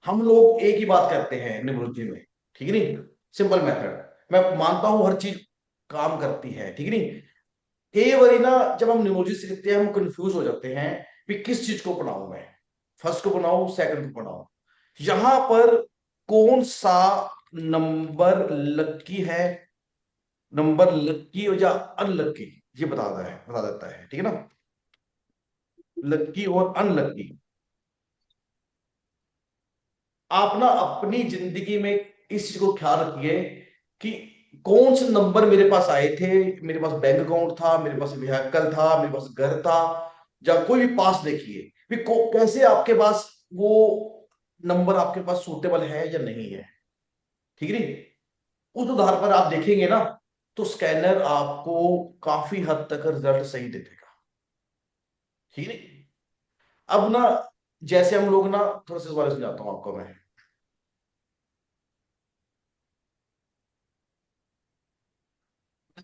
हम लोग एक ही बात करते हैं न्यूमरोलॉजी में, ठीक है नहीं, सिंपल मेथड। मैं मानता हूं हर चीज काम करती है, ठीक है नहीं। कई बारी ना जब हम न्यूमरोलॉजी सीखते हैं हम कंफ्यूज हो जाते हैं कि किस चीज को पढ़ाऊं मैं, फर्स्ट को पढ़ाऊं सेकंड को पढ़ाऊं। यहां पर कौन सा नंबर लकी है, नंबर लकी या अनलकी, ये बता देता है, ठीक है ना, लकी और अनलकी। आप ना अपनी जिंदगी में इस चीज को ख्याल रखिए कि कौन से नंबर मेरे पास आए थे। मेरे पास बैंक अकाउंट था, मेरे पास व्हीकल था, मेरे पास घर था, या कोई भी पास देखिए भी कैसे आपके पास वो नंबर आपके पास सूटेबल है या नहीं है, ठीक है नहीं। उस आधार पर आप देखेंगे ना तो स्कैनर आपको काफी हद तक रिजल्ट सही दे देगा, ठीक है नहीं। अब ना जैसे हम लोग ना थोड़ा सा इस बारे में समझाता हूँ आपको मैं,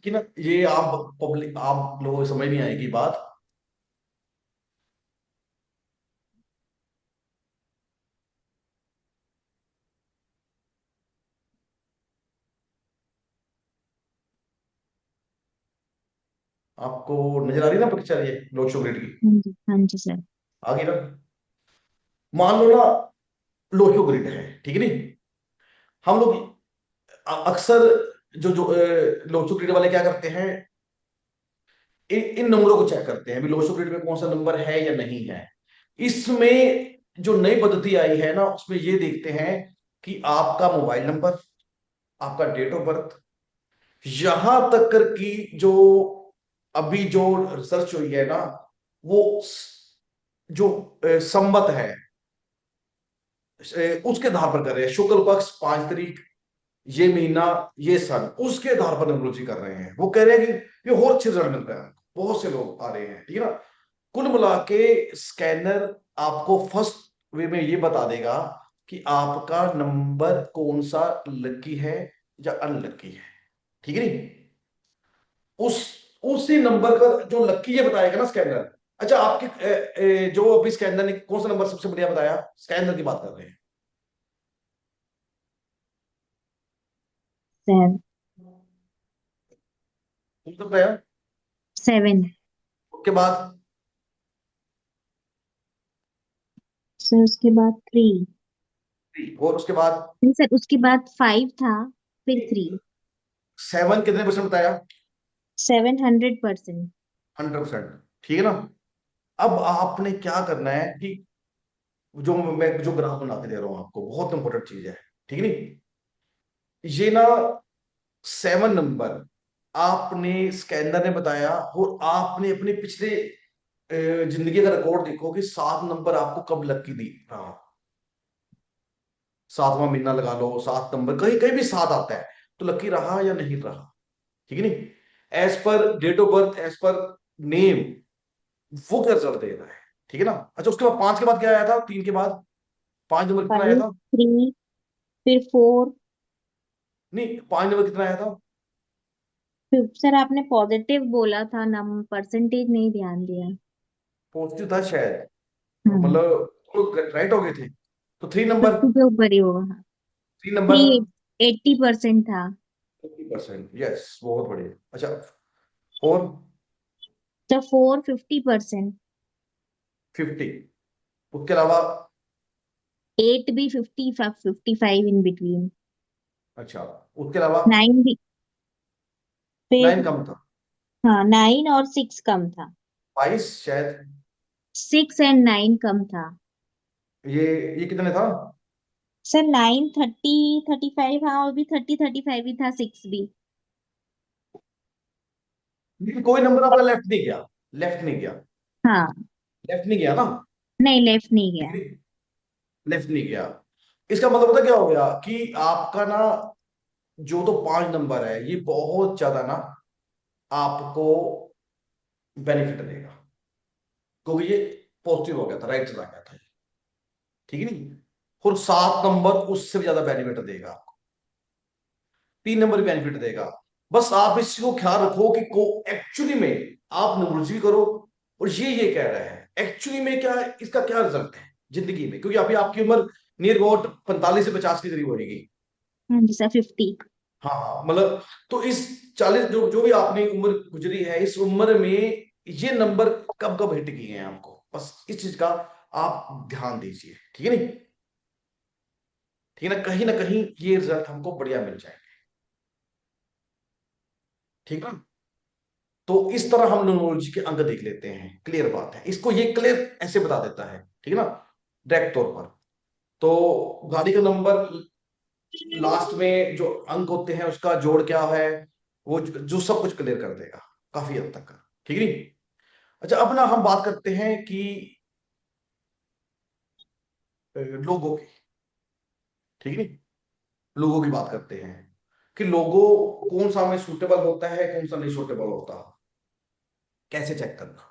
कि ना ये आप पब्लिक आप लोगों को समझ नहीं आएगी बात। आपको नजर आ रही है ना पिक्चर, ये लोड शो ग्रिड की हाँ जी सर। आगे ना, मान लो ना लोड शो ग्रिड है, ठीक है नहीं। हम लोग अक्सर जो जो लोड शो ग्रिड वाले क्या करते हैं, इन नंबरों को चेक करते हैं भी लोड शो ग्रिड में कौन सा नंबर है या नहीं है। इसमें जो नई पद्धति आई है ना उसमें ये देखते हैं कि आपका मोबाइल नंबर, आपका डेट ऑफ बर्थ, यहां तक कर कि जो अभी जो रिसर्च हुई है ना वो जो संमत है उसके आधार पर कर रहे हैं, शुक्ल पक्ष 5 तारीख, ये महीना, ये सन, उसके आधार पर न्यूमरोलॉजी कर रहे हैं। वो कह रहे हैं कि ये और अच्छे रिजल्ट मिलता है, बहुत से लोग आ रहे हैं, ठीक है ना। कुल मिला के स्कैनर आपको फर्स्ट वे में ये बता देगा कि आपका नंबर कौन सा लकी है या अनलकी है, ठीक है नहीं। उस उसी नंबर का जो लकी ये बताएगा ना स्कैनर। अच्छा आपके जो अभी स्कैनर ने कौन सा नंबर सबसे बढ़िया बताया, स्कैनर की बात कर रहे हैं, सर कौन सा बताया। 7। उसके बाद सर उसके बाद 3। और उसके बाद नहीं सर, उसके बाद 5 था, फिर 3। 7 कितने परसेंट बताया, 700%। 100%, ठीक है ना। अब आपने क्या करना है कि जो मैं जो ग्राफ बना के दे रहा हूं आपको, बहुत इंपॉर्टेंट चीज है, ठीक है नहीं। ये ना 7 नंबर आपने स्कैनर ने बताया और आपने अपने पिछले जिंदगी का रिकॉर्ड देखो कि 7 नंबर आपको कब लकी दी रहा। 7वां महीना लगा लो, 7 नंबर कहीं कहीं भी 7 आता है तो लकी रहा या नहीं रहा, ठीक है नहीं। As per date of birth, as per name, वो क्या रिजल्ट दे रहा है, ठीक है ना। अच्छा उसके बाद 5 के बाद क्या आया था, 3 के बाद 5 नंबर कितना आया 5, था, 3, फिर 4। नहीं 5 नंबर कितना आया था, फिर सर आपने पॉजिटिव बोला था, नम परसेंटेज नहीं ध्यान दिया। पॉजिटिव था शायद, हाँ, मतलब राइट हो गए थे। तो 3 नंबर, 50 के ऊपर ही होगा। 3 नंबर 3, 80% था। 50%, यस बहुत बढ़िया। अच्छा 4, तो 4, 50%। 50, उसके अलावा 8 भी 50, 55 इन बिटवीन। अच्छा उसके अलावा 9 भी, 9 फिर कम था, हाँ 9 और 6 कम था। 22 शायद, 6 एंड 9 कम था। ये ये कितने था, सर 9, 30, 35, हाँ वो भी 30, 35 ही था, 6 भी। लेकिन कोई नंबर आपका लेफ्ट नहीं गया, लेफ्ट नहीं गया, हाँ, लेफ्ट नहीं गया ना, नहीं लेफ्ट नहीं गया। लेफ्ट नहीं गया। इसका मतलब पता क्या हो गया कि आपका ना जो तो 5 नंबर है ये बहुत ज्यादा ना आपको बेनिफिट देगा, क्योंकि ये पॉजिटिव हो गया था, राइट चला गया था, ठीक है नहीं। और 7 नंबर उससे भी ज्यादा बेनिफिट देगा आपको, 3 नंबर बेनिफिट देगा। बस आप इस चीज को ख्याल रखो कि को एक्चुअली में आप न्यूमरोलॉजी करो और ये कह रहा है एक्चुअली में क्या, इसका क्या रिजल्ट है जिंदगी में, क्योंकि अभी आपकी उम्र नियर अबाउट 45 से 50 के करीब होगी। हाँ जी सर, 50। हाँ हाँ, मतलब तो इस 40 जो जो भी आपने उम्र गुजरी है, इस उम्र में ये नंबर कब कब हिट किए हैं आपको, बस इस चीज का आप ध्यान दीजिए, ठीक है नहीं, ठीक है ना कहीं ये रिजल्ट हमको बढ़िया मिल जाएंगे, ठीक ना। तो इस तरह हम न्यूमरोलॉजी के अंक देख लेते हैं, क्लियर बात है, इसको ये क्लियर ऐसे बता देता है, ठीक है ना, डायरेक्ट तौर पर। तो गाड़ी का नंबर लास्ट में जो अंक होते हैं उसका जोड़ क्या है, वो जो सब कुछ क्लियर कर देगा काफी हद तक, ठीक है नहीं। अच्छा, अब ना हम बात करते हैं कि लोगों की, ठीक है नहीं, लोगों की बात करते हैं कि लोगों कौन सा हमें सूटेबल होता है, कौन सा नहीं सूटेबल होता, कैसे चेक करना।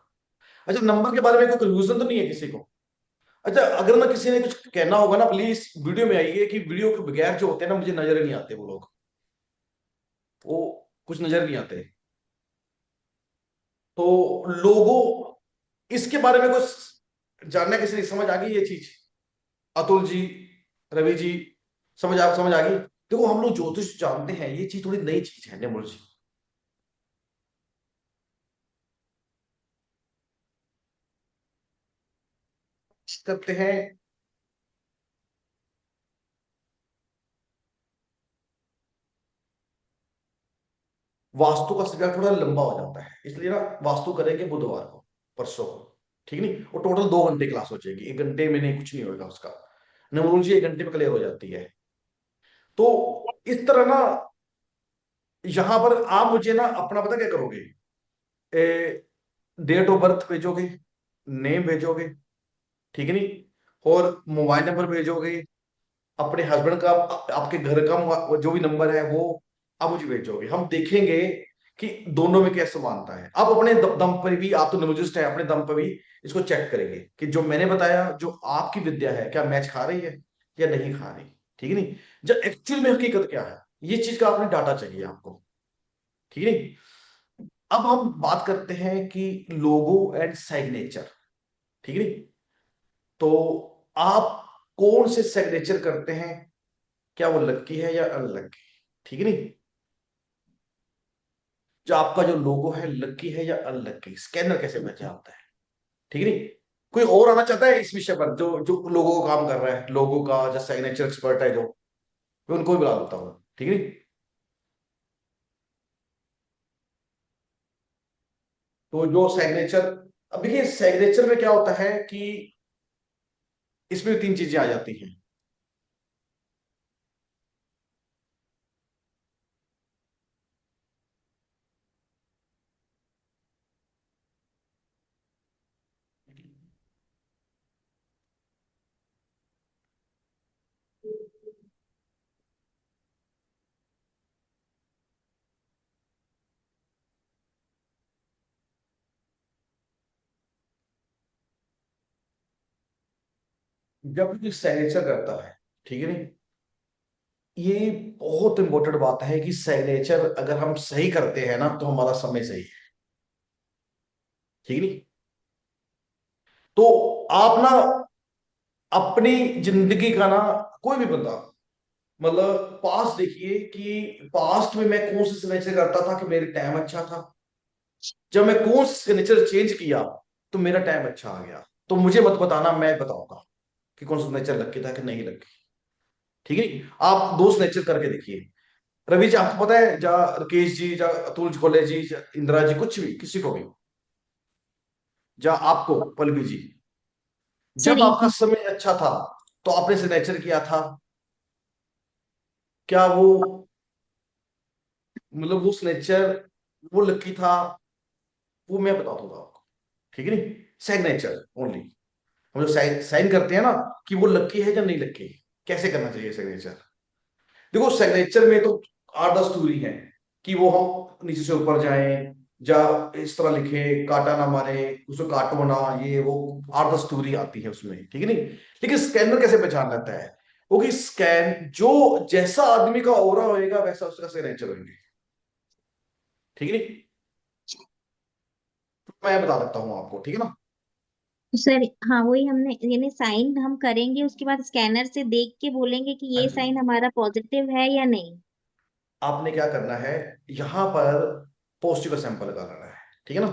अच्छा, नंबर के बारे में कोई कंफ्यूजन तो नहीं है किसी को। अच्छा, अगर ना किसी ने कुछ कहना होगा ना, प्लीज वीडियो में आइए, कि वीडियो के बगैर जो होते हैं ना, मुझे नजर ही नहीं आते वो लोग, वो कुछ नजर नहीं आते। तो लोगों, इसके बारे में कुछ जानना है किसी ने, समझ आ गई ये चीज, अतुल जी, रवि जी, समझ आ गई। देखो, हम लोग ज्योतिष जानते हैं, ये चीज थोड़ी नई चीज है न्यूमरोलॉजी, करते हैं। वास्तु का सब्जेक्ट थोड़ा लंबा हो जाता है, इसलिए ना वास्तु करेंगे बुधवार को, परसों को, ठीक नहीं। और टोटल 2 घंटे क्लास हो जाएगी, 1 घंटे में नहीं, कुछ नहीं होगा उसका, न्यूमरोलॉजी 1 घंटे में क्लियर हो जाती है। तो इस तरह ना, यहां पर आप मुझे ना अपना पता क्या करोगे, डेट ऑफ बर्थ भेजोगे, नेम भेजोगे, ठीक है नहीं, और मोबाइल नंबर भेजोगे, अपने हस्बैंड का, आपके घर का जो भी नंबर है वो आप मुझे भेजोगे, हम देखेंगे कि दोनों में क्या समानता है। आप अपने दम पर भी, आप तो न्यूमरोलॉजिस्ट है, अपने दम पर भी इसको चेक करेंगे कि जो मैंने बताया, जो आपकी विद्या है, क्या मैच खा रही है या नहीं खा रही, ठीक है नहीं। जब एक्चुअल में हकीकत क्या है, ये चीज का आपने डाटा चाहिए आपको, ठीक है नहीं। अब हम बात करते हैं कि लोगो एंड सिग्नेचर, ठीक है नहीं। तो आप कौन से सिग्नेचर करते हैं, क्या वो लक्की है या अनलक्की, ठीक है नहीं। जो आपका जो लोगो है, लक्की है या अनलक्की, स्कैनर कैसे पहचानता है, ठीक है नहीं। कोई और आना चाहता है इस विषय पर, जो जो लोगों का काम कर रहा है, लोगों का जो सिग्नेचर एक्सपर्ट है, जो मैं उनको भी बुला लेता हूँ, ठीक है नहीं। तो जो सिग्नेचर, अब देखिए सिग्नेचर में क्या होता है कि इसमें 3 चीजें आ जाती हैं। जब भी सिग्नेचर करता है, ठीक है नहीं, ये बहुत इंपॉर्टेंट बात है कि सिग्नेचर अगर हम सही करते हैं ना, तो हमारा समय सही है, ठीक है नहीं। तो आप ना अपनी जिंदगी का ना, कोई भी बंदा, मतलब पास्ट देखिए कि पास्ट में मैं कौन सा सिग्नेचर करता था कि मेरे टाइम अच्छा था, जब मैं कौन सा सिग्नेचर चेंज किया तो मेरा टाइम अच्छा आ गया। तो मुझे मत बताना, मैं बताऊंगा कि कौन सा सिग्नेचर लग था कि नहीं लग, ठीक है नहीं। आप 2 सिग्नेचर करके देखिए। रवि जी, आपको पता है, जा राकेश जी, जा अतुल खोले जी, जा इंदिरा जी, कुछ भी, किसी को भी, जा आपको पल्लवी जी, सर जब एक आपका समय अच्छा था तो आपने सिग्नेचर किया था, क्या वो, मतलब वो सिग्नेचर वो लकी था, वो मैं बता दूंगा आपको, ठीक है नहीं। सिग्नेचर ओनली, हम जो साइन करते हैं ना, कि वो लकी है या नहीं लकी, कैसे करना चाहिए सिग्नेचर। देखो सिग्नेचर में तो 8-10 थ्योरी है, कि वो हम नीचे से ऊपर जाएं, या इस तरह लिखे, काटा ना मारे, उसको काटो ना, ये वो 8-10 स्टोरी आती है उसमें, ठीक है नहीं। लेकिन स्कैनर कैसे पहचान लेता है? क्योंकि स्कैन जो जैसा आदमी का ओरा होएगा वैसा उसका सिग्नेचर होंगे, ठीक है नहीं। मैं बता सकता हूँ आपको, ठीक है ना। सर हाँ, वही हमने यानी साइन हम करेंगे, उसके बाद स्कैनर से देख के बोलेंगे कि हाँ ये जी। साइन हमारा पॉजिटिव है या नहीं। आपने क्या करना है, यहां पर पॉजिटिव का सैंपल लगा लेना है, ठीक है ना।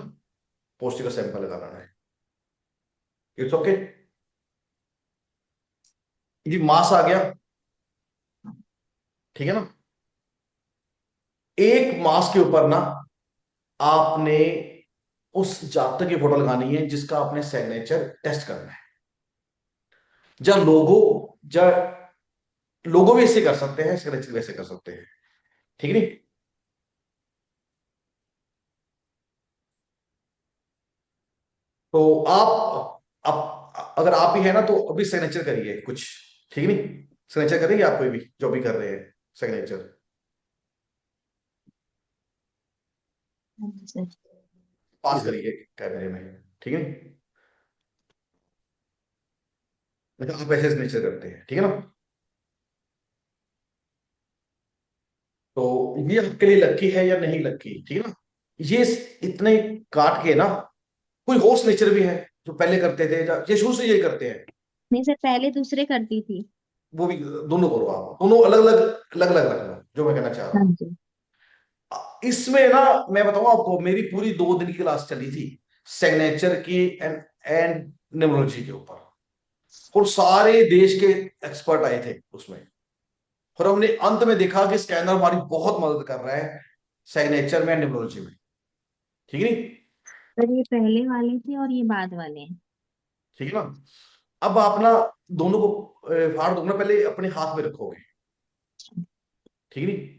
पॉजिटिव का सैंपल लगा लेना है, इट्स ओके। ये मास आ गया, ठीक है ना। एक मास के ऊपर ना आपने उस जातक की फोटो लगानी है जिसका आपने सिग्नेचर टेस्ट करना है। या लोगो, या लोगो भी ऐसे कर सकते हैं, सिग्नेचर वैसे कर सकते हैं, ठीक है नहीं। तो आप अगर आप ही है ना तो अभी सिग्नेचर करिए कुछ, ठीक है नहीं। सिग्नेचर करेंगे आप, कोई भी जो भी कर रहे हैं सिग्नेचर हाँ जी सर। जी पास सर। करिए कैमरे में, ठीक है नहीं। मतलब आप ऐसे सिग्नेचर करते हैं, ठीक है ना। तो ये आपके लिए लक्की है या नहीं लक्की, ठीक है ना। ये इतने काट के ना, कोई और नेचर भी है जो पहले करते थे, ये शुरू से ये करते हैं। नहीं सर, पहले दूसरे करती थी। वो भी दोनों करो आप, दोनों अलग अलग अलग अलग रखना, जो मैं कहना चाह रहा हाँ हूँ। जी। इसमें ना मैं बताऊं आपको, मेरी पूरी 2 दिन की क्लास चली थी सिग्नेचर की एंड न्यूमरोलॉजी के ऊपर, और सारे देश के एक्सपर्ट आए थे उसमें। और हमने अंत में देखा कि स्कैनर हमारी बहुत मदद कर रहा है सिग्नेचर में, न्यूमरोलॉजी में, ठीक है नहीं। सर ये पहले वाले थे और ये बाद वाले हैं। ठीक है ना। अब आप ना दोनों को फाड़ दो ना, पहले अपने हाथ में रखोगे, ठीक है नहीं।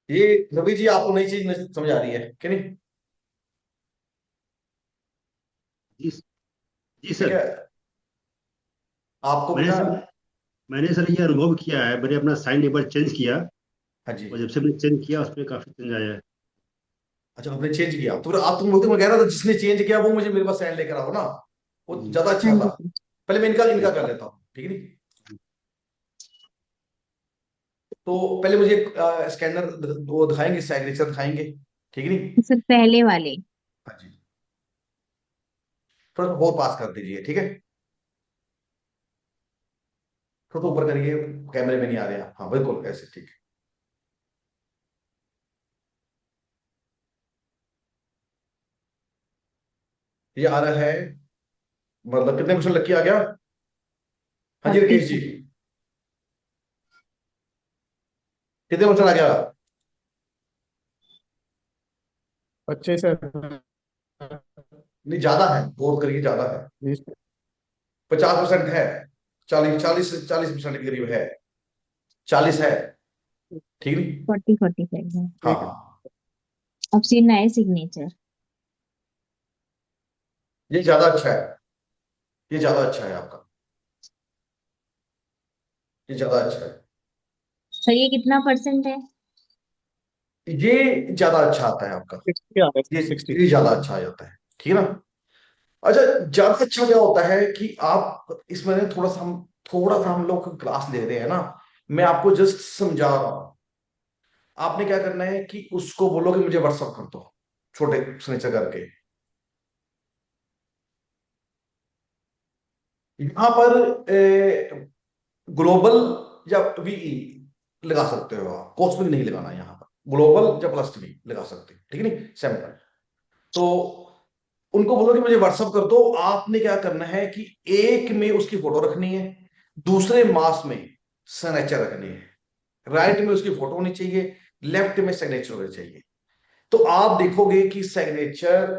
ये रवि जी आपको नई चीज समझ आ रही है कि नहीं? जी जी ठीक सर। है, आपको भी मैंने ना। सर मैंने सर ये अनुभव किया है, मैंने अपना साइन एक बार चेंज किया, हाँ जी। और जब से मैंने चेंज किया उसमें काफी चेंज आया है। अच्छा, आपने चेंज किया तो फिर आप, तुम बोलते, मैं कह रहा था जिसने चेंज किया वो मुझे मेरे पास साइन लेकर आओ ना, वो जी ज्यादा हाँ अच्छा था। जी सर। पहले मैं इनका इनका जी कर लेता हूँ, ठीक है नहीं। तो पहले मुझे स्कैनर वो दिखाएंगे, सिग्नेचर दिखाएंगे, ठीक है नहीं। सर पहले वाले। हाँ जी, थोड़ा वो पास कर दीजिए, ठीक है। थोड़ा ऊपर करिए, कैमरे में नहीं आ रहे आप, हाँ बिल्कुल ऐसे, ठीक है। ये आ रहा है, मतलब कितने क्वेश्चन लग के आ गया? हाँ जी 40 राकेश जी, सर। कितने क्वेश्चन आ गया? 25 से नहीं ज्यादा है, गौर करिए, ज्यादा है। 20। 50% है, 40 40% के करीब है, 40 है, ठीक नहीं। 40 45 है। ठीक है। हाँ, अब से नए सिग्नेचर। ये ज्यादा अच्छा है, ये ज्यादा अच्छा है आपका, ये ज्यादा अच्छा है। सर ये कितना परसेंट है? ये ज्यादा अच्छा आता है आपका, 60 आ रहा है, ये 60। ये ज्यादा अच्छा आ जाता है, ठीक है ना। अच्छा, ज्यादा अच्छा क्या होता है कि आप इसमें थोड़ा सा हम लोग क्लास ले रहे हैं ना, मैं आपको जस्ट समझा रहा हूं। आपने क्या करना है कि उसको बोलो कि मुझे व्हाट्सअप कर दो, छोटे सिग्नेचर करके। यहां पर ग्लोबल या वीई लगा सकते हो आप, कॉस्मिक नहीं लगाना यहाँ पर, ग्लोबल या प्लस वी लगा सकते हो, ठीक है नहीं, सैंपल। तो उनको बोलो कि मुझे व्हाट्सअप कर दो। आपने क्या करना है कि एक में उसकी फोटो रखनी है, दूसरे मास में सिग्नेचर रखनी है। राइट में उसकी फोटो होनी चाहिए, लेफ्ट में सिग्नेचर होना चाहिए। तो आप देखोगे कि सिग्नेचर,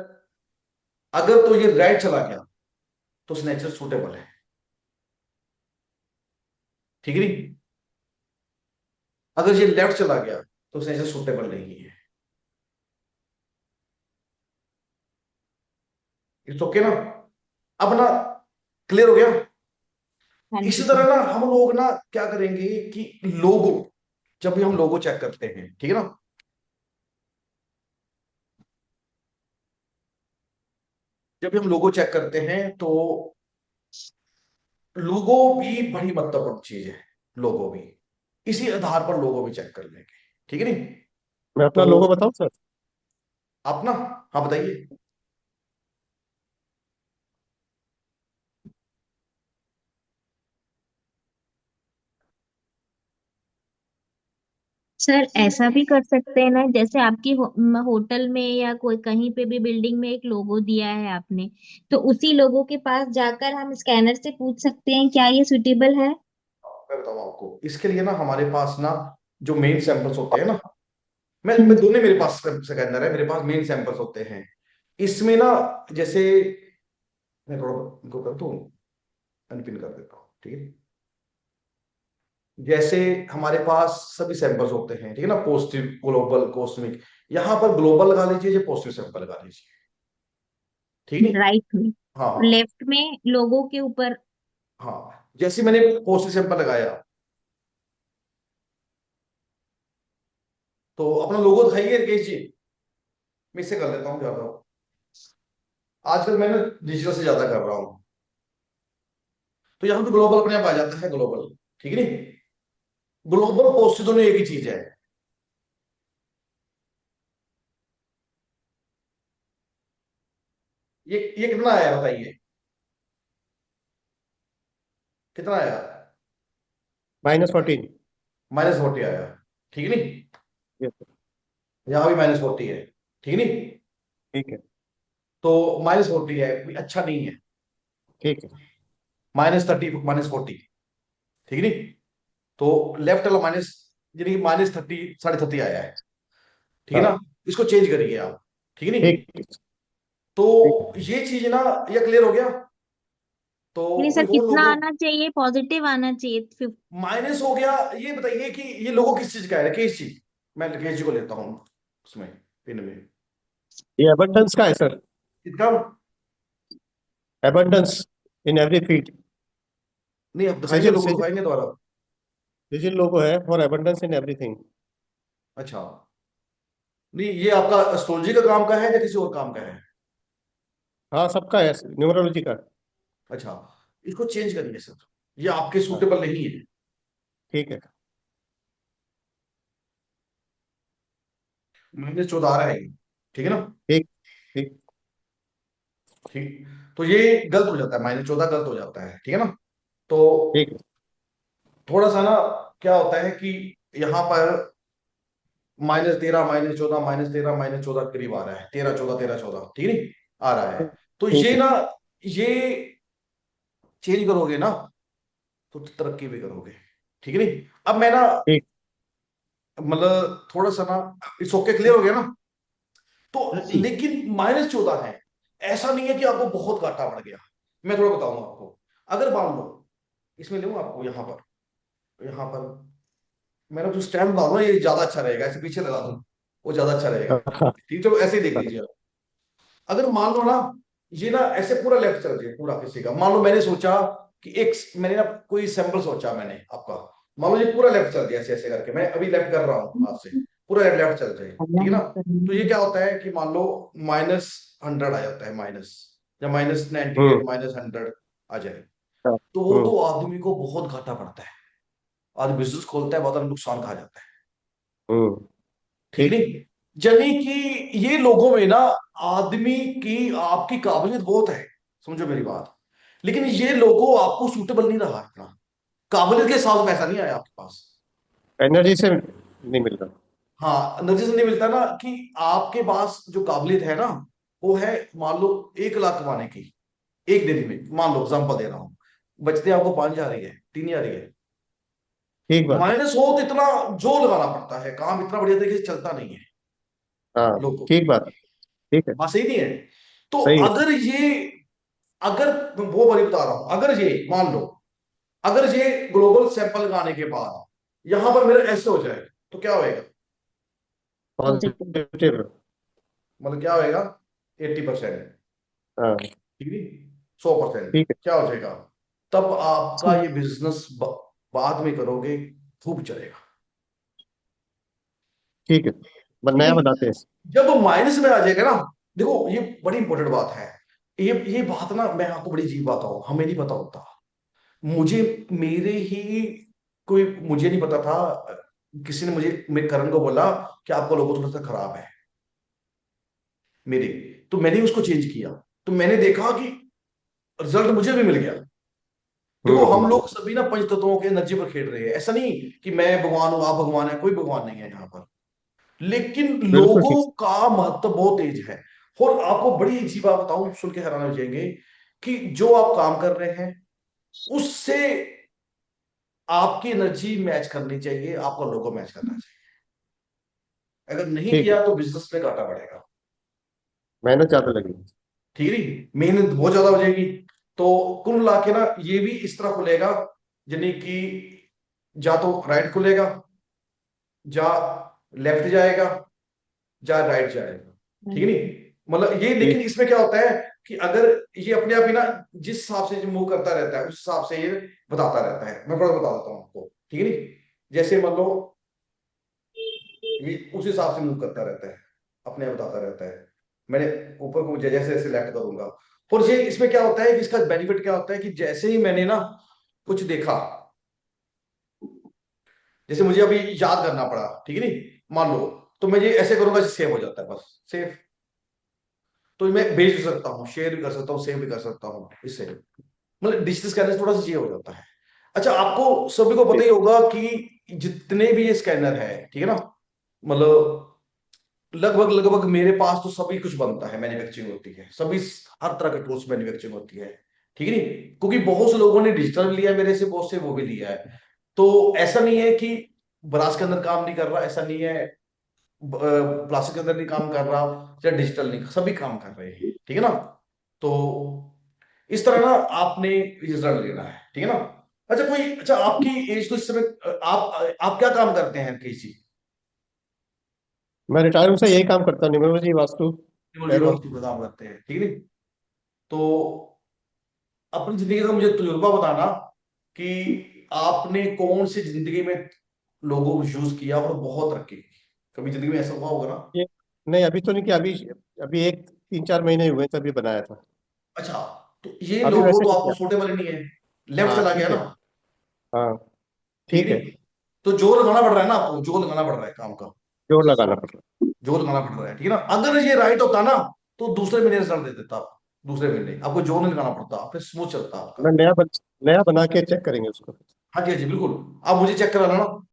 अगर तो ये राइट चला गया तो सिग्नेचर सूटेबल है, ठीक है नहीं। अगर ये लेफ्ट चला गया तो सिग्नेचर सूटेबल नहीं है। इट्स ओके ना। अब ना, क्लियर हो गया। हाँ इसी जी तरह सर। ना हम लोग ना क्या करेंगे कि लोगो, जब भी हम लोगो चेक करते हैं, ठीक है ना, जब भी हम लोगो चेक करते हैं तो लोगो भी बड़ी महत्वपूर्ण चीज है। लोगो भी, इसी आधार पर लोगो भी चेक कर लेंगे, ठीक है नहीं। मैं अपना तो लोगो बताऊं सर? आप ना, हाँ बताइए। सर ऐसा भी कर सकते हैं ना, जैसे आपकी होटल में या कोई कहीं पे भी बिल्डिंग में एक लोगो दिया है आपने, तो उसी लोगो के पास जाकर हम स्कैनर से पूछ सकते हैं क्या ये सुटेबल है। मैं बताऊँ आपको, इसके लिए ना हमारे पास ना जो मेन सैंपल्स होते हैं ना, हाँ मैं जी। दोनों, मेरे पास स्कैनर है, मेरे पास मेन सैंपल्स होते हैं। इसमें ना, जैसे मैं थोड़ा इनको कर दूं, अनपिन कर देता हूँ, ठीक है। जैसे हमारे पास सभी सैंपल्स होते हैं, ठीक है ना, पॉजिटिव, ग्लोबल, कॉस्मिक। यहाँ पर ग्लोबल लगा लीजिए, या पॉजिटिव सैंपल लगा लीजिए, ठीक नहीं। राइट में, हाँ हाँ लेफ्ट में लोगो के ऊपर। हाँ, जैसे मैंने पॉजिटिव सैंपल लगाया तो अपना लोगो दिखाइए राकेश जी। मैं इससे कर लेता हूँ ज्यादा, आजकल मैं ना डिजिटल से ज्यादा कर रहा हूँ। तो यहाँ पे ग्लोबल अपने आप आ जाता है, ग्लोबल, ठीक है नहीं। ग्लोबल पॉजिटिव दोनों एक ही चीज है। ये कितना आया बताइए, कितना आया? -14। -40 आया, ठीक है नहीं। Yes sir. यहाँ भी -40 है, ठीक है नहीं। ठीक है। तो -40 है, कोई अच्छा नहीं है। ठीक है। -30, -40, ठीक है नहीं। तो लेफ्ट वाला माइनस, यानी कि -30, 30.5 आया है, ठीक है हाँ। ना। इसको चेंज करिए आप, ठीक है नहीं। ठीक है। तो ठीक। ये चीज ना, ये क्लियर हो गया। तो नहीं कोई सर, और कितना लोगों, आना चाहिए, पॉजिटिव आना चाहिए माइनस हो गया। ये बताइए कि ये लोगो किस चीज का है, केस जी। मैं केस जी को लेता हूँ उसमें, पिन में ये एबंडेंस का है सर। इसका। Abundance in every field. नहीं, अब दिखाएंगे, सिजिल लोगो सिजिल दिखाएंगे दोबारा। सिजिल लोगो है फॉर एबंडेंस इन एवरीथिंग। अच्छा, नहीं ये आपका एस्ट्रोलॉजी का काम का है या किसी और काम का है? हाँ सबका है, न्यूमरोलॉजी का। अच्छा, इसको चेंज करिए सर, ये आपके हाँ। सूटेबल नहीं है। ठीक है। -14 आ रहा है ये, ठीक है ना। ठीक। ठीक। ठीक, तो ये गलत हो जाता है, -14 गलत हो जाता है, ठीक है ना। तो ठीक है। थोड़ा सा ना, क्या होता है कि यहाँ पर -13, -14, -13, -14 करीब आ रहा है, 13, 14, 13, 14, ठीक है नहीं, आ रहा है। तो ठीक ये है। ना, ये चेंज करोगे ना तो तरक्की भी करोगे, ठीक है नहीं। अब मैं ना, ठीक। मतलब थोड़ा सा ना, इट्स ओके, क्लियर हो गया ना। सर तो जी। लेकिन -14 है, ऐसा नहीं है कि आपको बहुत घाटा बढ़ गया। मैं थोड़ा बताऊंगा आपको। अगर मान लो, इसमें लूँ आपको, यहाँ पर मैंने जो स्टैंड डालूंगा ये ज्यादा अच्छा रहेगा, ऐसे पीछे लगा दूं वो ज्यादा अच्छा रहेगा, हाँ। ठीक, चलो ऐसे ही देख लीजिए आप। अगर मान लो ना, ये ना ऐसे पूरा लेफ्ट चल जाए पूरा किसी का, मान लो मैंने सोचा कि एक, मैंने ना कोई सैंपल सोचा मैंने आपका, मान लो ये पूरा लेफ्ट चल दिया, ऐसे ऐसे करके मैं अभी लेफ्ट कर रहा हूँ आपसे, पूरा लेफ्ट चल जाए, ठीक है ना। तो ये क्या होता है कि मान लो -100 आ जाता है, माइनस, या -98, हम्म। -100 आ जाए, हाँ। तो वो तो आदमी को बहुत घाटा पड़ता है। आदमी बिजनेस खोलता है, बहुत बड़ा नुकसान खा जाता है, हम्म। ठीक ठीक। नहीं। यानी कि ये लोगों में ना, आदमी की, आपकी काबिलियत बहुत है, समझो मेरी बात, लेकिन ये लोगो आपको सूटेबल नहीं रहा इतना, काबिलियत के हिसाब से पैसा नहीं आया आपके पास। एनर्जी से नहीं मिल रहा। हाँ, नतीजे से नहीं मिलता ना, कि आपके पास जो काबिलियत है ना, वो है मान लो 1 लाख कमाने की, एक दिन में, मान लो एग्जांपल दे रहा हूँ, बचते आपको 5 जा रही है, 3 जा रही है, ठीक बात। माइनस हो तो इतना जोर लगाना पड़ता है, काम इतना बढ़िया तरीके से चलता नहीं है हाँ। लोगों। ठीक बात। ठीक है। बात सही नहीं है। तो सही है सर। अगर ये, अगर वो वाली बता रहा हूं, अगर ये मान लो, अगर ये ग्लोबल सैंपल लगाने के बाद यहां पर मेरा ऐसे हो जाए, तो क्या होएगा? पॉजिटिव। पॉजिटिव। मतलब क्या होएगा? 80%, हाँ। ठीक है, 100%, ठीक है। क्या हो जाएगा? तब आपका ये बिजनेस बाद में करोगे खूब चलेगा। ठीक है, नया बनाते हैं। जब वो माइनस में आ जाएगा ना, देखो ये बड़ी इंपॉर्टेंट बात है। ये बात ना, मैं आपको बड़ी अजीब बात हूँ, हमें नहीं पता होता। मुझे मेरे ही कोई मुझे नहीं पता था, किसी ने मुझे मेरे करण को बोला कि आपका लोगो थोड़ा सा खराब है मेरे, तो मैंने उसको चेंज किया, तो मैंने देखा कि रिजल्ट मुझे भी मिल गया। देखो हम लोग सभी ना पंच तत्वों के एनर्जी पर खेल रहे हैं, ऐसा नहीं कि मैं भगवान हूं आप भगवान है, कोई भगवान नहीं है यहाँ पर, लेकिन बिल्कुल लोगों ठीक। का महत्व बहुत तेज है। और आपको बड़ी एक चीज बात बताऊं, सुन के हैरान हो जाएंगे कि जो आप काम कर रहे हैं उससे आपकी एनर्जी मैच करनी चाहिए, आपका लोगो मैच करना चाहिए। अगर नहीं ठीक है, किया तो बिजनेस में घाटा बढ़ेगा। मेहनत ज्यादा लगेगी। ठीक है नहीं, मेहनत बहुत ज्यादा हो जाएगी। तो कुल मिला के ना ये भी इस तरह खुलेगा, यानी कि जा तो राइट खुलेगा, जा लेफ्ट जाएगा, जा राइट जाएगा। ठीक है नहीं, मतलब ये, लेकिन इसमें क्या होता है कि अगर ये अपने आप ही ना जिस हिसाब से मूव करता रहता है उस हिसाब से ये बताता रहता है। मैं थोड़ा बता देता हूँ आपको, ठीक है नहीं, जैसे मान लो ये उस हिसाब से मूव करता रहता है, अपने आप बताता रहता है। मैंने ऊपर को जैसे जैसे लेफ्ट करूंगा, और ये इसमें क्या होता है कि इसका बेनिफिट क्या होता है कि जैसे ही मैंने ना कुछ देखा, जैसे मुझे अभी याद करना पड़ा, ठीक है नहीं, मान लो, तो मैं ये ऐसे करूंगा, सेव हो जाता है, बस सेव। तो मैं भेज भी सकता हूँ, शेयर भी कर सकता हूँ, सेव भी कर सकता हूँ इससे, मतलब डिजिटल स्कैनर थोड़ा सा ये हो जाता है। अच्छा, आपको सभी को पता ही होगा कि जितने भी ये स्कैनर है, ठीक है ना, मतलब लगभग लगभग मेरे पास तो सभी कुछ बनता है, मैन्युफैक्चरिंग होती है, सभी हर तरह के टूल्स मैन्युफैक्चरिंग होती है। ठीक है नहीं, क्योंकि बहुत से लोगों ने डिजिटल लिया है मेरे से, बहुत से वो भी लिया है। तो ऐसा नहीं है कि ब्रास के अंदर काम नहीं कर रहा, ऐसा नहीं है प्लास्टिक के अंदर नहीं काम कर रहा, या डिजिटल नहीं, सभी काम कर रहे हैं। ठीक है ना, तो इस तरह ना आपने रिजल्ट लेना है। ठीक है ना। अच्छा कोई, अच्छा आपकी एज तो इस समय आप क्या काम करते हैं किसी? मैं रिटायर हूँ से यही काम करता हूँ, न्यूमरोलॉजी वास्तु टैरो। वस्तु का काम करते हैं, ठीक है नी? तो अपनी जिंदगी का मुझे तजुर्बा बताना कि आपने कौन सी जिंदगी में लोगों को यूज किया और बहुत तरक्की की, कभी जिंदगी में ऐसा हुआ होगा ना? ये नहीं, अभी तो नहीं किया, अभी अभी एक 3-4 महीने हुए तभी बनाया था। अच्छा, तो ये अभी लोगो वैसे तो नहीं आपको किया। सूटेबल नहीं है, लेफ्ट हाँ चला गया ठीक है। ना। हाँ ठीक ठीक है है। नी, तो जोर लगाना पड़ रहा है ना आपको, जोर लगाना पड़ रहा है काम का, जोर लगाना पड़ रहा जोर लगाना पड़ रहा है। ठीक है ना, अगर ये राइट होता ना तो दूसरे महीने रिजल्ट दे देता आप, दूसरे महीने आपको जोर नहीं लगाना पड़ता, फिर स्मूथ चलता है। मैं आपका। नया बना के चेक करेंगे उसको। हाँ जी, हाँ जी, बिल्कुल। आप मुझे चेक करा लेना,